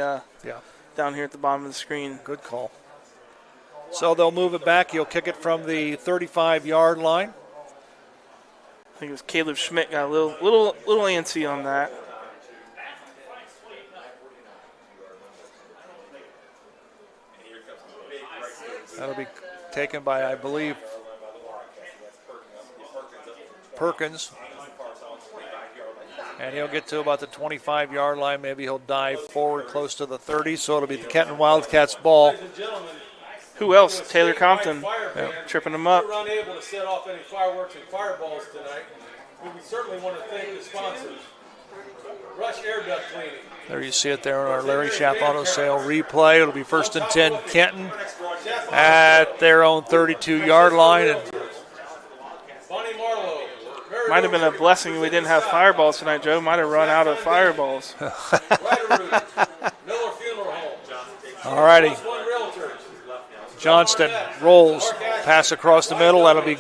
down here at the bottom of the screen. Good call. So they'll move it back. He'll kick it from the 35-yard line. I think it was Caleb Schmidt got a little antsy on that. That'll be taken by, I believe, Perkins. And he'll get to about the 25-yard line. Maybe he'll dive forward close to the 30, so it'll be the Kenton Wildcats ball. Who else? Taylor Compton tripping him up. We were unable to set off any fireworks and fireballs tonight. We certainly want to thank the sponsors. Rush Air Duct Cleaning. There you see it there on our Larry Schaff Auto Sale replay. It'll be 1st and 10 Kenton at their own 32-yard line. And might have been a blessing we didn't have fireballs tonight, Joe. Might have run out of fireballs. All righty. Johnston rolls, pass across the middle. That'll be,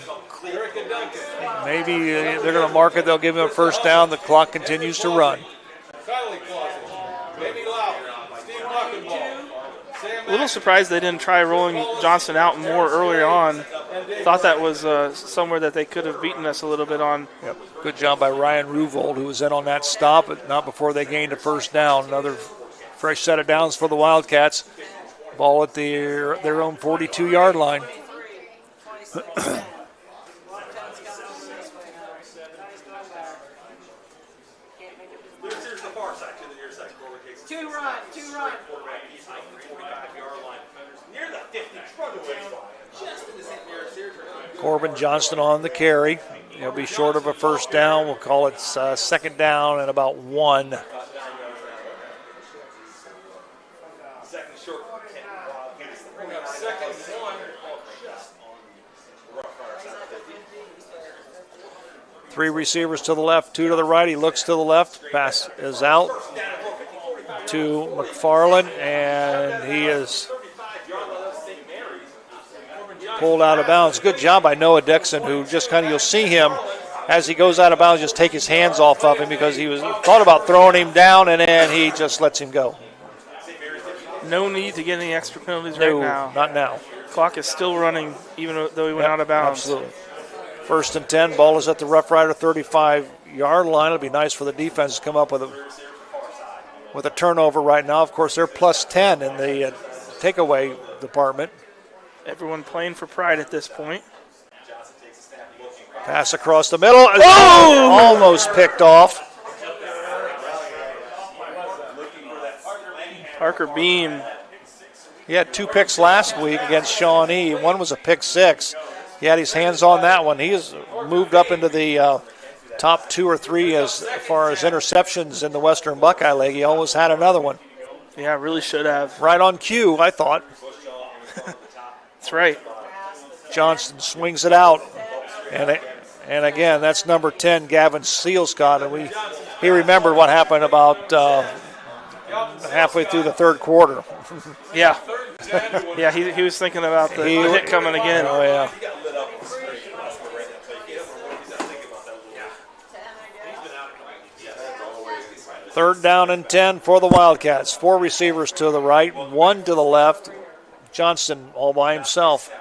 maybe they're going to mark it. They'll give him a first down. The clock continues to run. A little surprised they didn't try rolling Johnston out more earlier on. Thought that was somewhere that they could have beaten us a little bit on. Yep. Good job by Ryan Ruvold, who was in on that stop, but not before they gained a first down. Another fresh set of downs for the Wildcats. Ball at their own 42-yard line. Two run. Corbin Johnston on the carry. He'll be short of a first down. We'll call it second down and about 1. Three receivers to the left, 2 to the right. He looks to the left. Pass is out to McFarland, and he is pulled out of bounds. Good job by Noah Dixon, who just kind of, you'll see him as he goes out of bounds, just take his hands off of him because he thought about throwing him down, and then he just lets him go. No need to get any extra penalties right now. Not now. Clock is still running, even though he went out of bounds. Absolutely. 1st and 10. Ball is at the Rough Rider 35-yard line. It'll be nice for the defense to come up with a turnover right now. Of course, they're plus 10 in the takeaway department. Everyone playing for pride at this point. Pass across the middle. Oh! Almost picked off. Parker Beam. He had 2 picks last week against Shawnee. One was a pick 6. He had his hands on that one. He has moved up into the top 2 or 3 as far as interceptions in the Western Buckeye League. He almost had another one. Yeah, really should have. Right on cue, I thought. That's right. Johnston swings it out. And again, that's number 10, Gavin Sealscott. And he remembered what happened about halfway through the third quarter. Yeah. Yeah, he was thinking about the hit coming again. Oh, yeah. Third down and 10 for the Wildcats. 4 receivers to the right, 1 to the left. Johnston all by himself.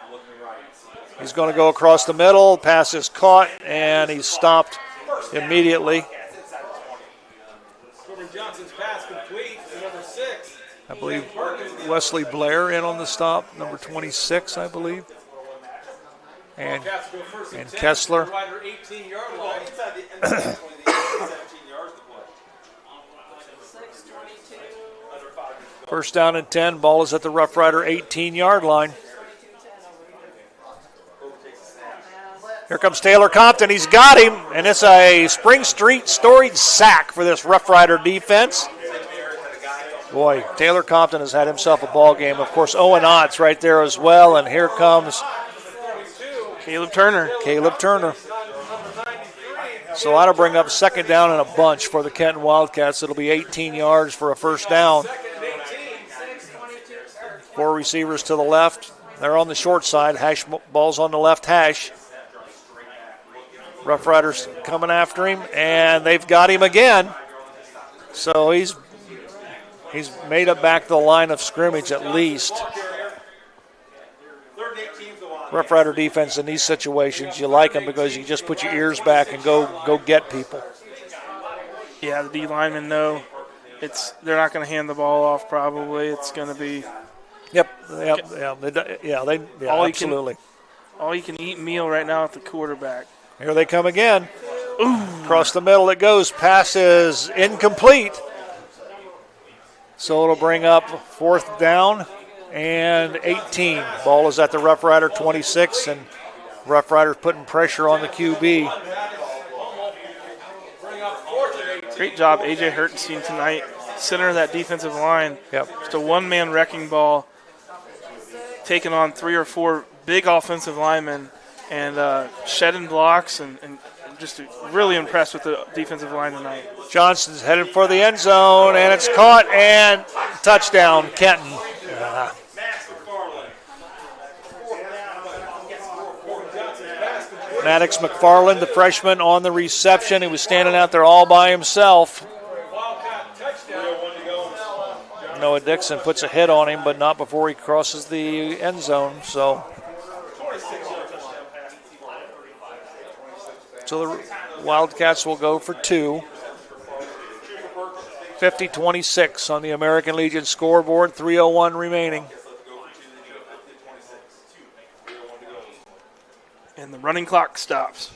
He's going to go across the middle. Pass is caught, and he's stopped immediately. Johnson's pass complete to number 6. I believe Wesley Blair in on the stop, number 26, I believe. And Kessler. First down and 10. Ball is at the Rough Rider 18-yard line. Here comes Taylor Compton. He's got him, and it's a Spring Street storied sack for this Rough Rider defense. Boy, Taylor Compton has had himself a ball game. Of course, Owen Ott's right there as well, and here comes Caleb Turner. So that'll bring up second down and a bunch for the Kenton Wildcats. It'll be 18 yards for a first down. 4 receivers to the left. They're on the short side. Hash ball's on the left hash. Rough Riders coming after him, and they've got him again. So he's made it back to the line of scrimmage at least. Rough Rider defense in these situations, you like them because you just put your ears back and go get people. Yeah, the D linemen know they're not going to hand the ball off probably. It's going to be Absolutely. All you can eat meal right now at the quarterback. Here they come again. Ooh. Across the middle it goes. Pass is incomplete. So it'll bring up 4th down and 18. Ball is at the Rough Rider 26, and Rough Riders putting pressure on the QB. Great job, A.J. Hertenstein tonight. Center of that defensive line. Yep. Just a one-man wrecking ball, taking on 3 or 4 big offensive linemen and shedding blocks and just really impressed with the defensive line tonight. Johnson's headed for the end zone, and it's caught, and touchdown, Kenton. Maddox McFarland, the freshman, on the reception. He was standing out there all by himself. Noah Dixon puts a hit on him, but not before he crosses the end zone. So the Wildcats will go for 2. 50-26 on the American Legion scoreboard, 3:01 remaining. And the running clock stops.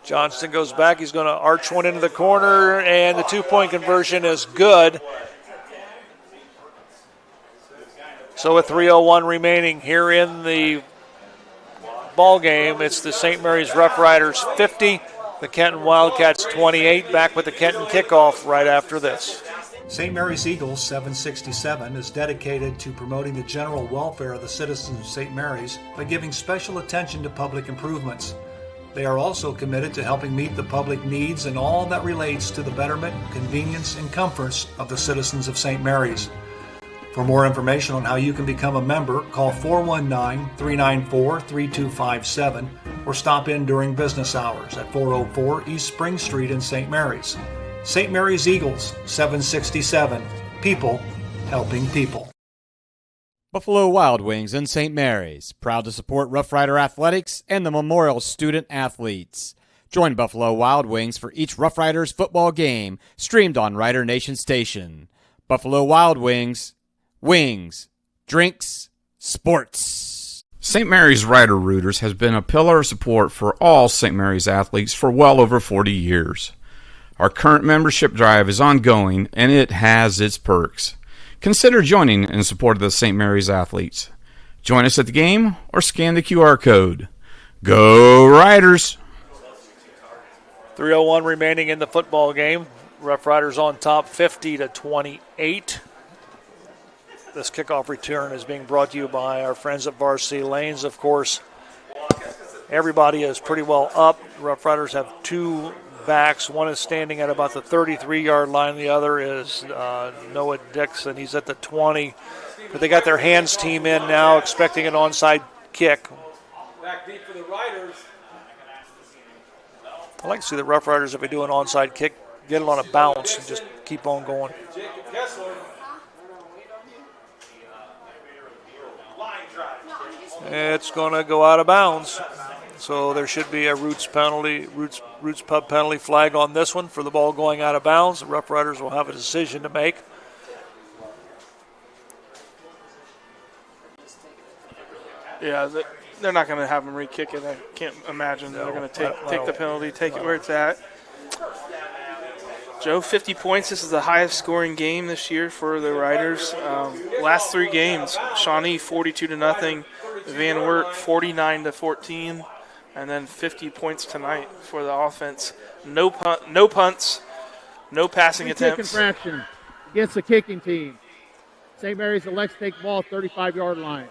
Johnston goes back. He's going to arch one into the corner, and the 2-point conversion is good. So with 3:01 remaining here in the ball game, it's the St. Mary's Rough Riders 50, the Kenton Wildcats 28. Back with the Kenton kickoff right after this. St. Mary's Eagles 767 is dedicated to promoting the general welfare of the citizens of St. Mary's by giving special attention to public improvements. They are also committed to helping meet the public needs and all that relates to the betterment, convenience, and comforts of the citizens of St. Mary's. For more information on how you can become a member, call 419-394-3257 or stop in during business hours at 404 East Spring Street in St. Mary's. St. Mary's Eagles, 767. People helping people. Buffalo Wild Wings in St. Mary's, proud to support Rough Rider Athletics and the Memorial Student Athletes. Join Buffalo Wild Wings for each Rough Riders football game, streamed on Rider Nation Station. Buffalo Wild Wings, wings, drinks, sports. St. Mary's Rider Rooters has been a pillar of support for all St. Mary's athletes for well over 40 years. Our current membership drive is ongoing, and it has its perks. Consider joining in support of the St. Mary's athletes. Join us at the game or scan the QR code. Go Riders! 3:01 remaining in the football game. Rough Riders on top 50-28. This kickoff return is being brought to you by our friends at Varsity Lanes. Of course, everybody is pretty well up. Rough Riders have 2 backs. One is standing at about the 33-yard line. The other is Noah Dixon. He's at the 20. But they got their hands team in now, expecting an onside kick. Back deep for the Riders. I like to see the Rough Riders, if they do an onside kick, get it on a bounce and just keep on going. It's going to go out of bounds. So there should be a Roots Pub penalty flag on this one for the ball going out of bounds. The Rough Riders will have a decision to make. Yeah, they're not going to have them re-kick it. I can't imagine. They're going to take the penalty, take it where it's at. Joe, 50 points. This is the highest scoring game this year for the Riders. Last 3 games, Shawnee 42-0, Van Wert 49-14. And then 50 points tonight for the offense. No punts, no passing attempts. Kick infraction against the kicking team. St. Mary's elects to take the ball at 35-yard line.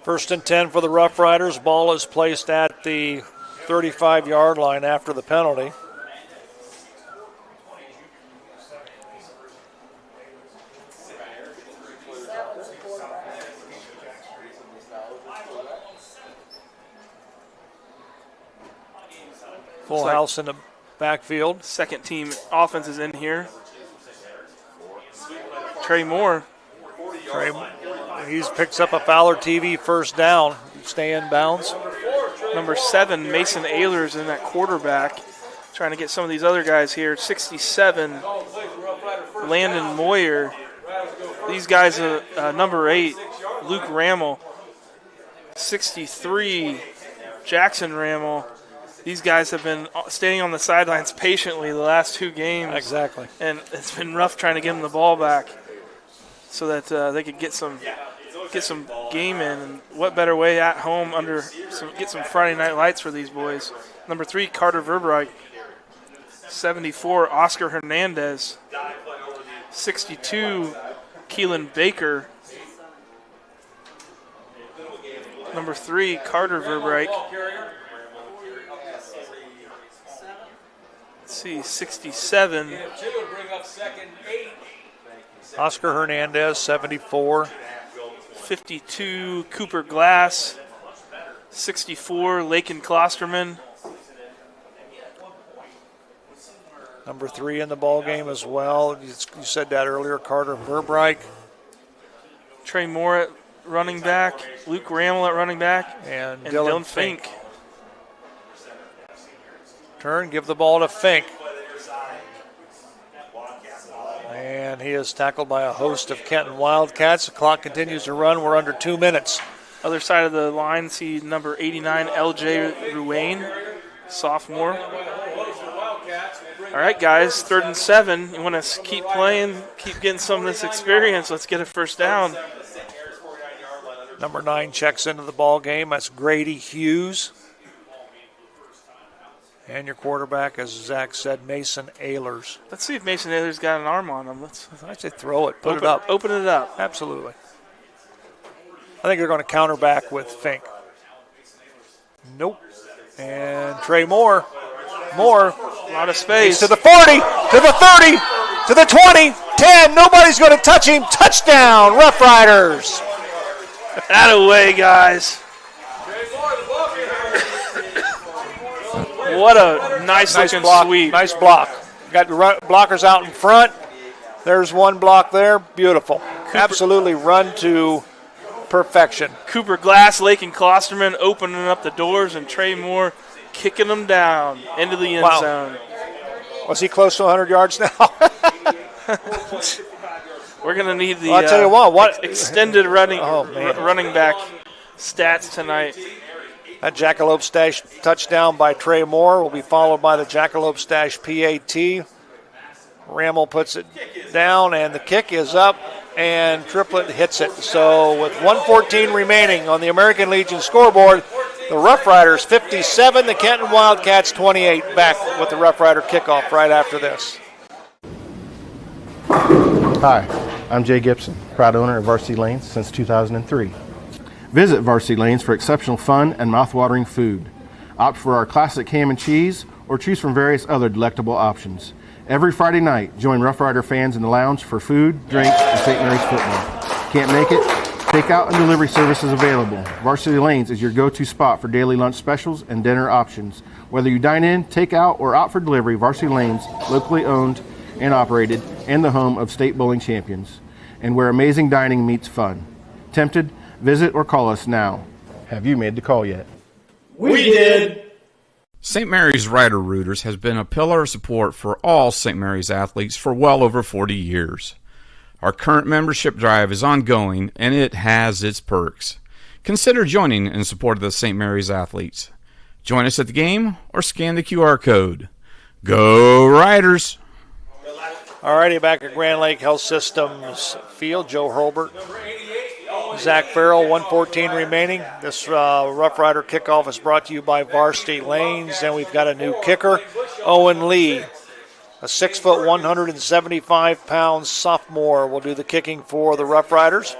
First and 10 for the Rough Riders. Ball is placed at the 35-yard line after the penalty. Full house in the backfield. Second team offense is in here. Trey Moore. He picks up a Fowler TV first down. stay in bounds. Number 7, Mason Ehlers in that quarterback. Trying to get some of these other guys here. 67, Landon Moyer. These guys are number 8, Luke Rammel. 63, Jackson Rammel. These guys have been standing on the sidelines patiently the last 2 games. Exactly. And it's been rough trying to give them the ball back so that they could get some game in. And what better way at home get some Friday night lights for these boys. Number 3, Carter Verbereich. 74, Oscar Hernandez. 62, Keelan Baker. Number 3, Carter Verbereich. Let's see, 67. Oscar Hernandez, 74. 52, Cooper Glass. 64, Lakin Klosterman. Number 3 in the ball game as well. You said that earlier, Carter Verbereich. Trey Moore at running back. Luke Rammel at running back. And Dylan Fink. Turn, give the ball to Fink. And he is tackled by a host of Kenton Wildcats. The clock continues to run. We're under 2 minutes. Other side of the line, see number 89, LJ Ruane, sophomore. All right, guys, 3rd and 7. You want to keep playing, keep getting some of this experience. Let's get a first down. Number 9 checks into the ball game. That's Grady Hughes. And your quarterback, as Zach said, Mason Ehlers. Let's see if Mason Ehlers got an arm on him. I say throw it, put it up. Open it up. Absolutely. I think they're going to counter back with Fink. Nope. And Trey Moore. A lot of space. He's to the 40, to the 30, to the 20, 10. Nobody's going to touch him. Touchdown, Rough Riders. Attaway, guys. What a nice looking block, sweep. Nice block. Got the blockers out in front. There's one block there. Beautiful. Absolutely run to perfection. Cooper Glass, Lakin Klosterman opening up the doors, and Trey Moore kicking them down into the end zone. Was he close to 100 yards now? We're going to need the I'll tell you what extended running back stats tonight. That Jackalope Stash touchdown by Trey Moore will be followed by the Jackalope Stash PAT. Rammel puts it down, and the kick is up, and Triplett hits it. So with 1:14 remaining on the American Legion scoreboard, the Rough Riders 57, the Kenton Wildcats 28. Back with the Rough Rider kickoff right after this. Hi, I'm Jay Gibson, proud owner of Varsity Lanes since 2003. Visit Varsity Lanes for exceptional fun and mouth-watering food. Opt for our classic ham and cheese or choose from various other delectable options. Every Friday night, join Rough Rider fans in the lounge for food, drinks, and St. Mary's football. Can't make it? Takeout and delivery service is available. Varsity Lanes is your go-to spot for daily lunch specials and dinner options. Whether you dine in, take out, or opt for delivery, Varsity Lanes, locally owned and operated, and the home of state bowling champions, and where amazing dining meets fun. Tempted? Visit or call us now. Have you made the call yet? We did. St. Mary's Rider Rooters has been a pillar of support for all St. Mary's athletes for well over 40 years. Our current membership drive is ongoing, and it has its perks. Consider joining in support of the St. Mary's athletes. Join us at the game or scan the QR code. Go Riders! All righty, back at Grand Lake Health Systems Field. Joe Hurlbert, Zach Farrell, 1:14 remaining. This Rough Rider kickoff is brought to you by Varsity Lanes, and we've got a new kicker, Owen Lee. A 6', 175-pound sophomore will do the kicking for the Rough Riders.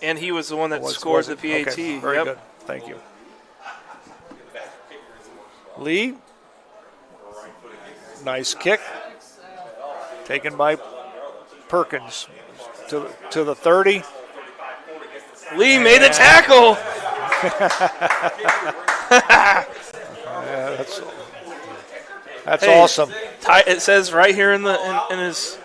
And he was the one that scored the PAT. Okay, very good. Thank you. Lee. Nice kick. Taken by Perkins to the 30. Lee made the tackle. Yeah, that's awesome. It says right here in his,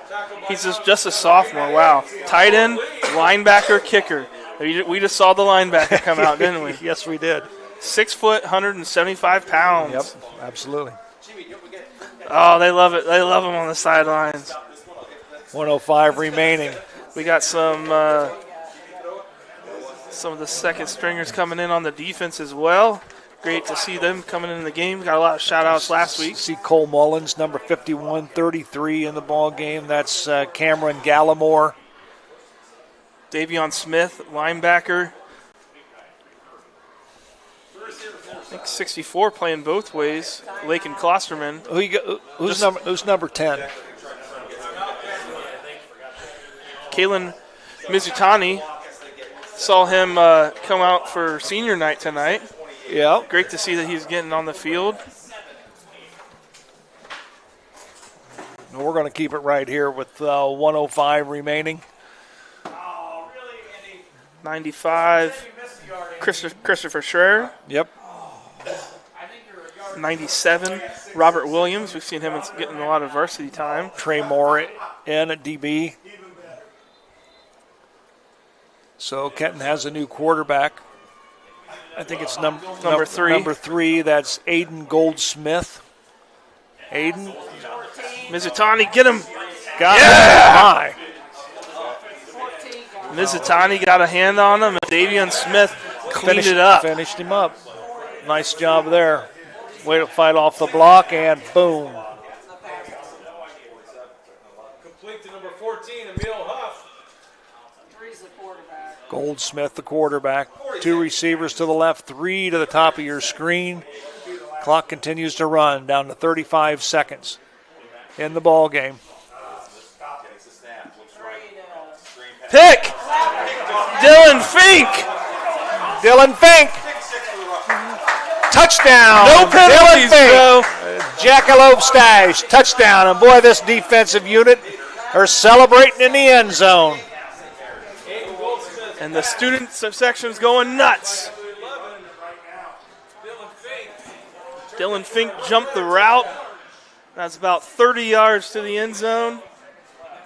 he's just a sophomore. Wow. Tight end, linebacker, kicker. We just saw the linebacker come out, didn't we? Yes, we did. 6 foot, 175 pounds. Yep, absolutely. Oh, they love it. They love him on the sidelines. 1:05 remaining. We got some of the second stringers coming in on the defense as well. Great to see them coming in the game. Got a lot of shout-outs last week. See Cole Mullins, number 51-33 in the ball game. That's Cameron Gallimore. Davion Smith, linebacker. I think 64 playing both ways. Lakin Klosterman. Who's number 10? Kalen Mizutani. Saw him come out for senior night tonight. Yeah. Great to see that he's getting on the field. We're going to keep it right here with 1:05 remaining. 95, Christopher Schreier. Yep. 97, Robert Williams. We've seen him getting a lot of varsity time. Trey Moore in at DB. So Kenton has a new quarterback. I think it's number 3. Number 3, that's Aiden Goldsmith. Aiden. Mizutani, get him. Got him. Mizutani got a hand on him, and Davion Smith cleaned it up. Finished him up. Nice job there. Way to fight off the block, and boom. Complete to number 14, Emil Huff. Goldsmith, the quarterback. 2 receivers to the left, 3 to the top of your screen. Clock continues to run, down to 35 seconds in the ball game. Pick! Dylan Fink! Dylan Fink! Touchdown! No penalties, Joe. Jackalope Stash, touchdown. And boy, this defensive unit are celebrating in the end zone. And the student section's going nuts. Dylan Fink jumped the route. That's about 30 yards to the end zone.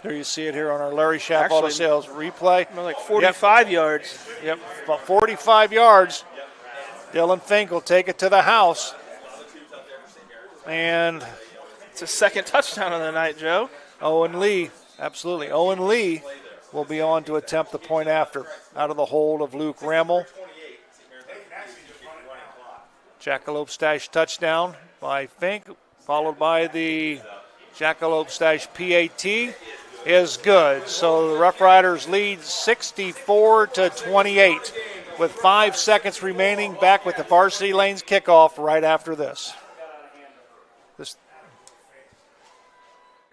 There you see it here on our Larry Schaff Auto Sales replay. Like 45 yards. Yep, about 45 yards. Dylan Fink will take it to the house. And it's a second touchdown of the night, Joe. Owen Lee, absolutely. Owen Lee will be on to attempt the point after out of the hold of Luke Remmel. Jackalope Stash touchdown by Fink, followed by the Jackalope Stash PAT is good. So the Rough Riders lead 64-28 with 5 seconds remaining. Back with the Varsity Lanes kickoff right after this.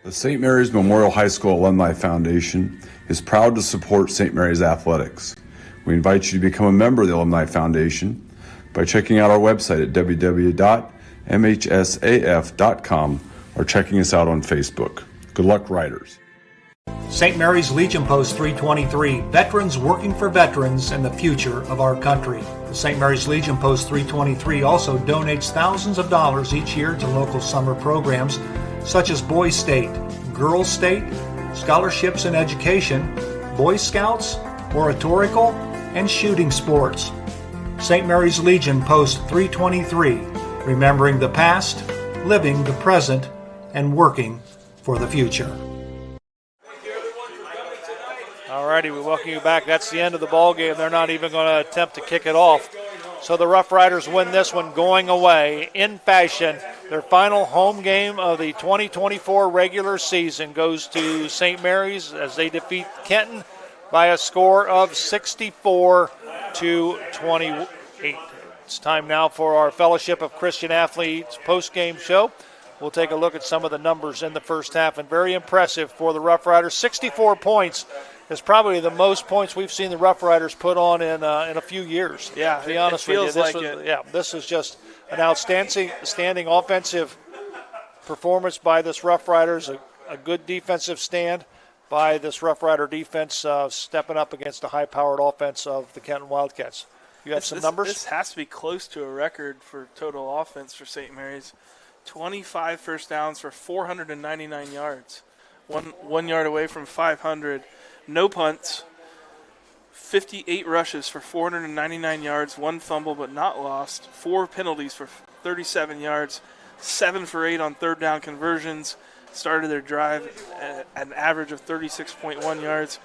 The St. Mary's Memorial High School Alumni Foundation is proud to support St. Mary's athletics. We invite you to become a member of the Alumni Foundation by checking out our website at www.mhsaf.com or checking us out on Facebook. Good luck, Riders. St. Mary's Legion Post 323, veterans working for veterans and the future of our country. The St. Mary's Legion Post 323 also donates thousands of dollars each year to local summer programs such as Boys State, Girls State, scholarships and education, Boy Scouts, oratorical, and shooting sports. St. Mary's Legion Post 323, remembering the past, living the present, and working for the future. All righty, we welcome you back. That's the end of the ball game. They're not even going to attempt to kick it off. So the Rough Riders win this one going away in fashion. Their final home game of the 2024 regular season goes to St. Mary's as they defeat Kenton by a score of 64-28. It's time now for our Fellowship of Christian Athletes post-game show. We'll take a look at some of the numbers in the first half, and very impressive for the Rough Riders. 64 points is probably the most points we've seen the Rough Riders put on in a few years. Yeah, to be honest with you, this is just an outstanding offensive performance by this Rough Riders. A good defensive stand by this Rough Rider defense, stepping up against the high-powered offense of the Kenton Wildcats. You have some numbers? This has to be close to a record for total offense for St. Mary's. 25 first downs for 499 yards. One yard away from 500. No punts. 58 rushes for 499 yards, 1 fumble but not lost, 4 penalties for 37 yards, 7 for 8 on third down conversions, started their drive at an average of 36.1 yards,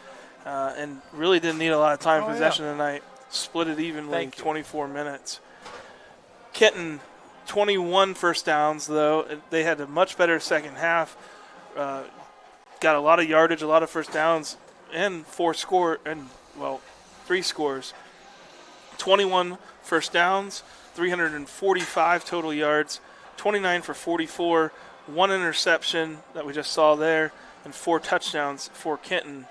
and really didn't need a lot of time possession tonight. Split it evenly, 24 minutes. Kenton, 21 first downs, though. They had a much better second half. Got a lot of yardage, a lot of first downs, and 3 scores. 21 first downs, 345 total yards, 29 for 44, 1 interception that we just saw there, and 4 touchdowns for Kenton.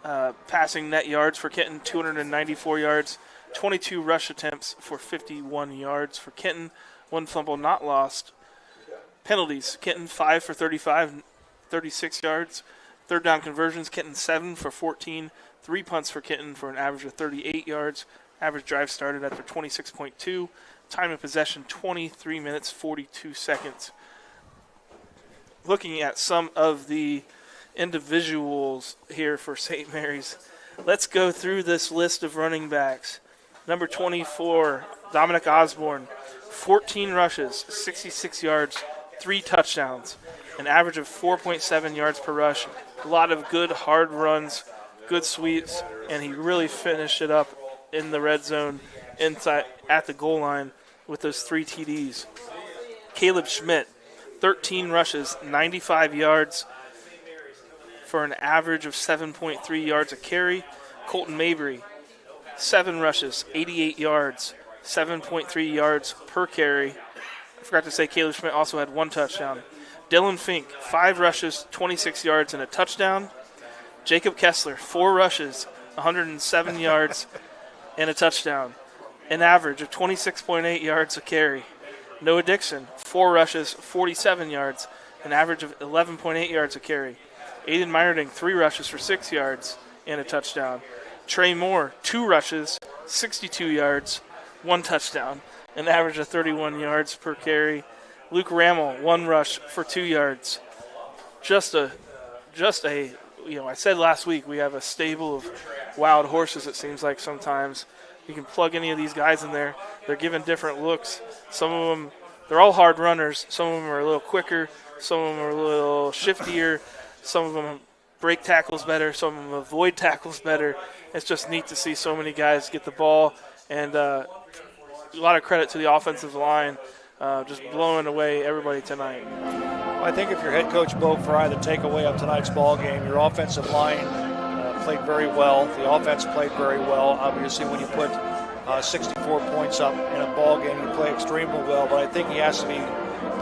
Passing net yards for Kenton, 294 yards, 22 rush attempts for 51 yards for Kenton, 1 fumble not lost. Penalties, Kenton 5 for 35, 36 yards. Third down conversions, Kenton 7 for 14, 3 punts for Kenton for an average of 38 yards. Average drive started after 26.2. Time of possession, 23 minutes, 42 seconds. Looking at some of the individuals here for St. Mary's, let's go through this list of running backs. Number 24, Dominic Osborne, 14 rushes, 66 yards, 3 touchdowns, an average of 4.7 yards per rush. A lot of good hard runs, good sweeps, and he really finished it up in the red zone inside at the goal line with those 3 TDs. Caleb Schmidt, 13 rushes, 95 yards for an average of 7.3 yards a carry. Colton Mabry, 7 rushes, 88 yards, 7.3 yards per carry. I forgot to say Caleb Schmidt also had 1 touchdown. Dylan Fink, 5 rushes, 26 yards, and a touchdown. Jacob Kessler, 4 rushes, 107 yards, and a touchdown. An average of 26.8 yards a carry. Noah Dixon, 4 rushes, 47 yards, an average of 11.8 yards a carry. Aiden Meyerding, 3 rushes for 6 yards and a touchdown. Trey Moore, 2 rushes, 62 yards, 1 touchdown, an average of 31 yards per carry. Luke Rammel, 1 rush for 2 yards. Just a, I said last week we have a stable of wild horses, it seems like sometimes. You can plug any of these guys in there. They're given different looks. Some of them, they're all hard runners. Some of them are a little quicker. Some of them are a little shiftier. Some of them break tackles better. Some of them avoid tackles better. It's just neat to see so many guys get the ball. And a lot of credit to the offensive line, just blowing away everybody tonight. I think if you're head coach Bo Fry, the takeaway of tonight's ball game, your offensive line played very well. The offense played very well. Obviously, when you put 64 points up in a ball game, you play extremely well. But I think he has to be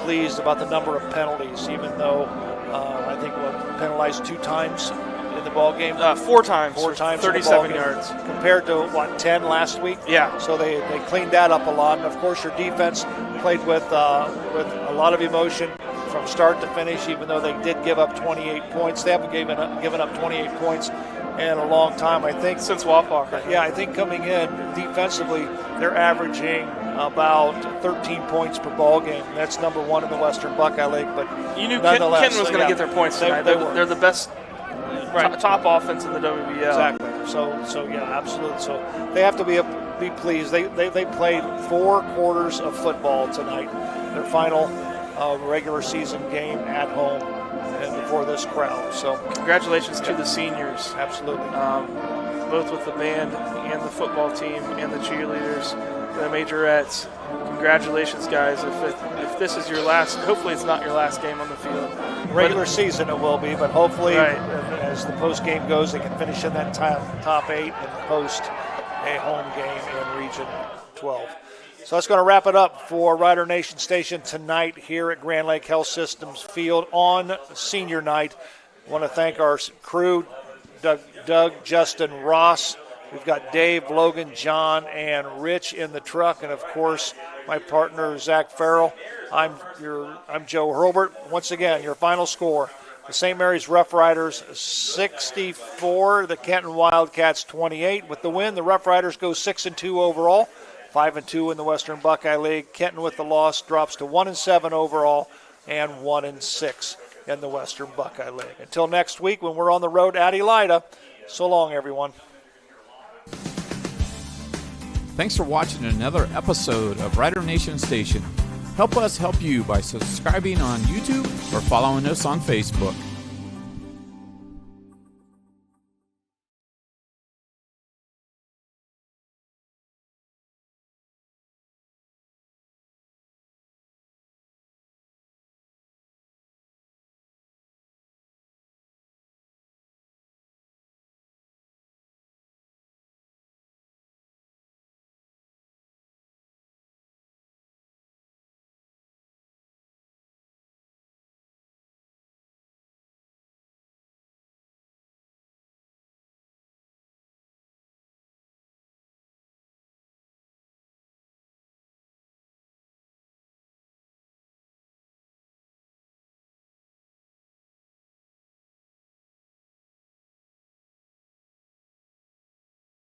pleased about the number of penalties, even though I think we'll penalize 2 times in the ball game. 4 times. 4 times. 37 yards. Compared to, 10 last week? Yeah. So they cleaned that up a lot. And, of course, your defense played with a lot of emotion from start to finish, even though they did give up 28 points. They haven't given up 28 points in a long time, I think. Since Walker. Yeah, I think coming in defensively, they're averaging about 13 points per ball game. That's number 1 in the Western Buckeye League. But you knew Kenton was going to get their points tonight. They're the best top offense in the WBL. Exactly. So yeah, absolutely. So they have to be pleased. They played 4 quarters of football tonight. Their final regular season game at home and before this crowd. So congratulations to the seniors. Absolutely. Both with the band and the football team and the cheerleaders, the majorettes. Congratulations, guys. If this is your last, hopefully it's not your last game on the field. Regular season it will be, but hopefully as the post game goes, they can finish in that top 8 and host a home game in Region 12. So that's going to wrap it up for Rider Nation Station tonight here at Grand Lake Health Systems Field on senior night. I want to thank our crew, Doug, Justin, Ross. We've got Dave, Logan, John, and Rich in the truck, and of course my partner Zach Farrell. I'm Joe Hurlbert. Once again, your final score: the St. Mary's Rough Riders 64, the Kenton Wildcats 28. With the win, the Rough Riders go 6-2 overall, 5-2 in the Western Buckeye League. Kenton with the loss drops to 1-7 overall and 1-6 in the Western Buckeye League. Until next week when we're on the road at Elida, so long, everyone. Thanks for watching another episode of Rider Nation Station. Help us help you by subscribing on YouTube or following us on Facebook.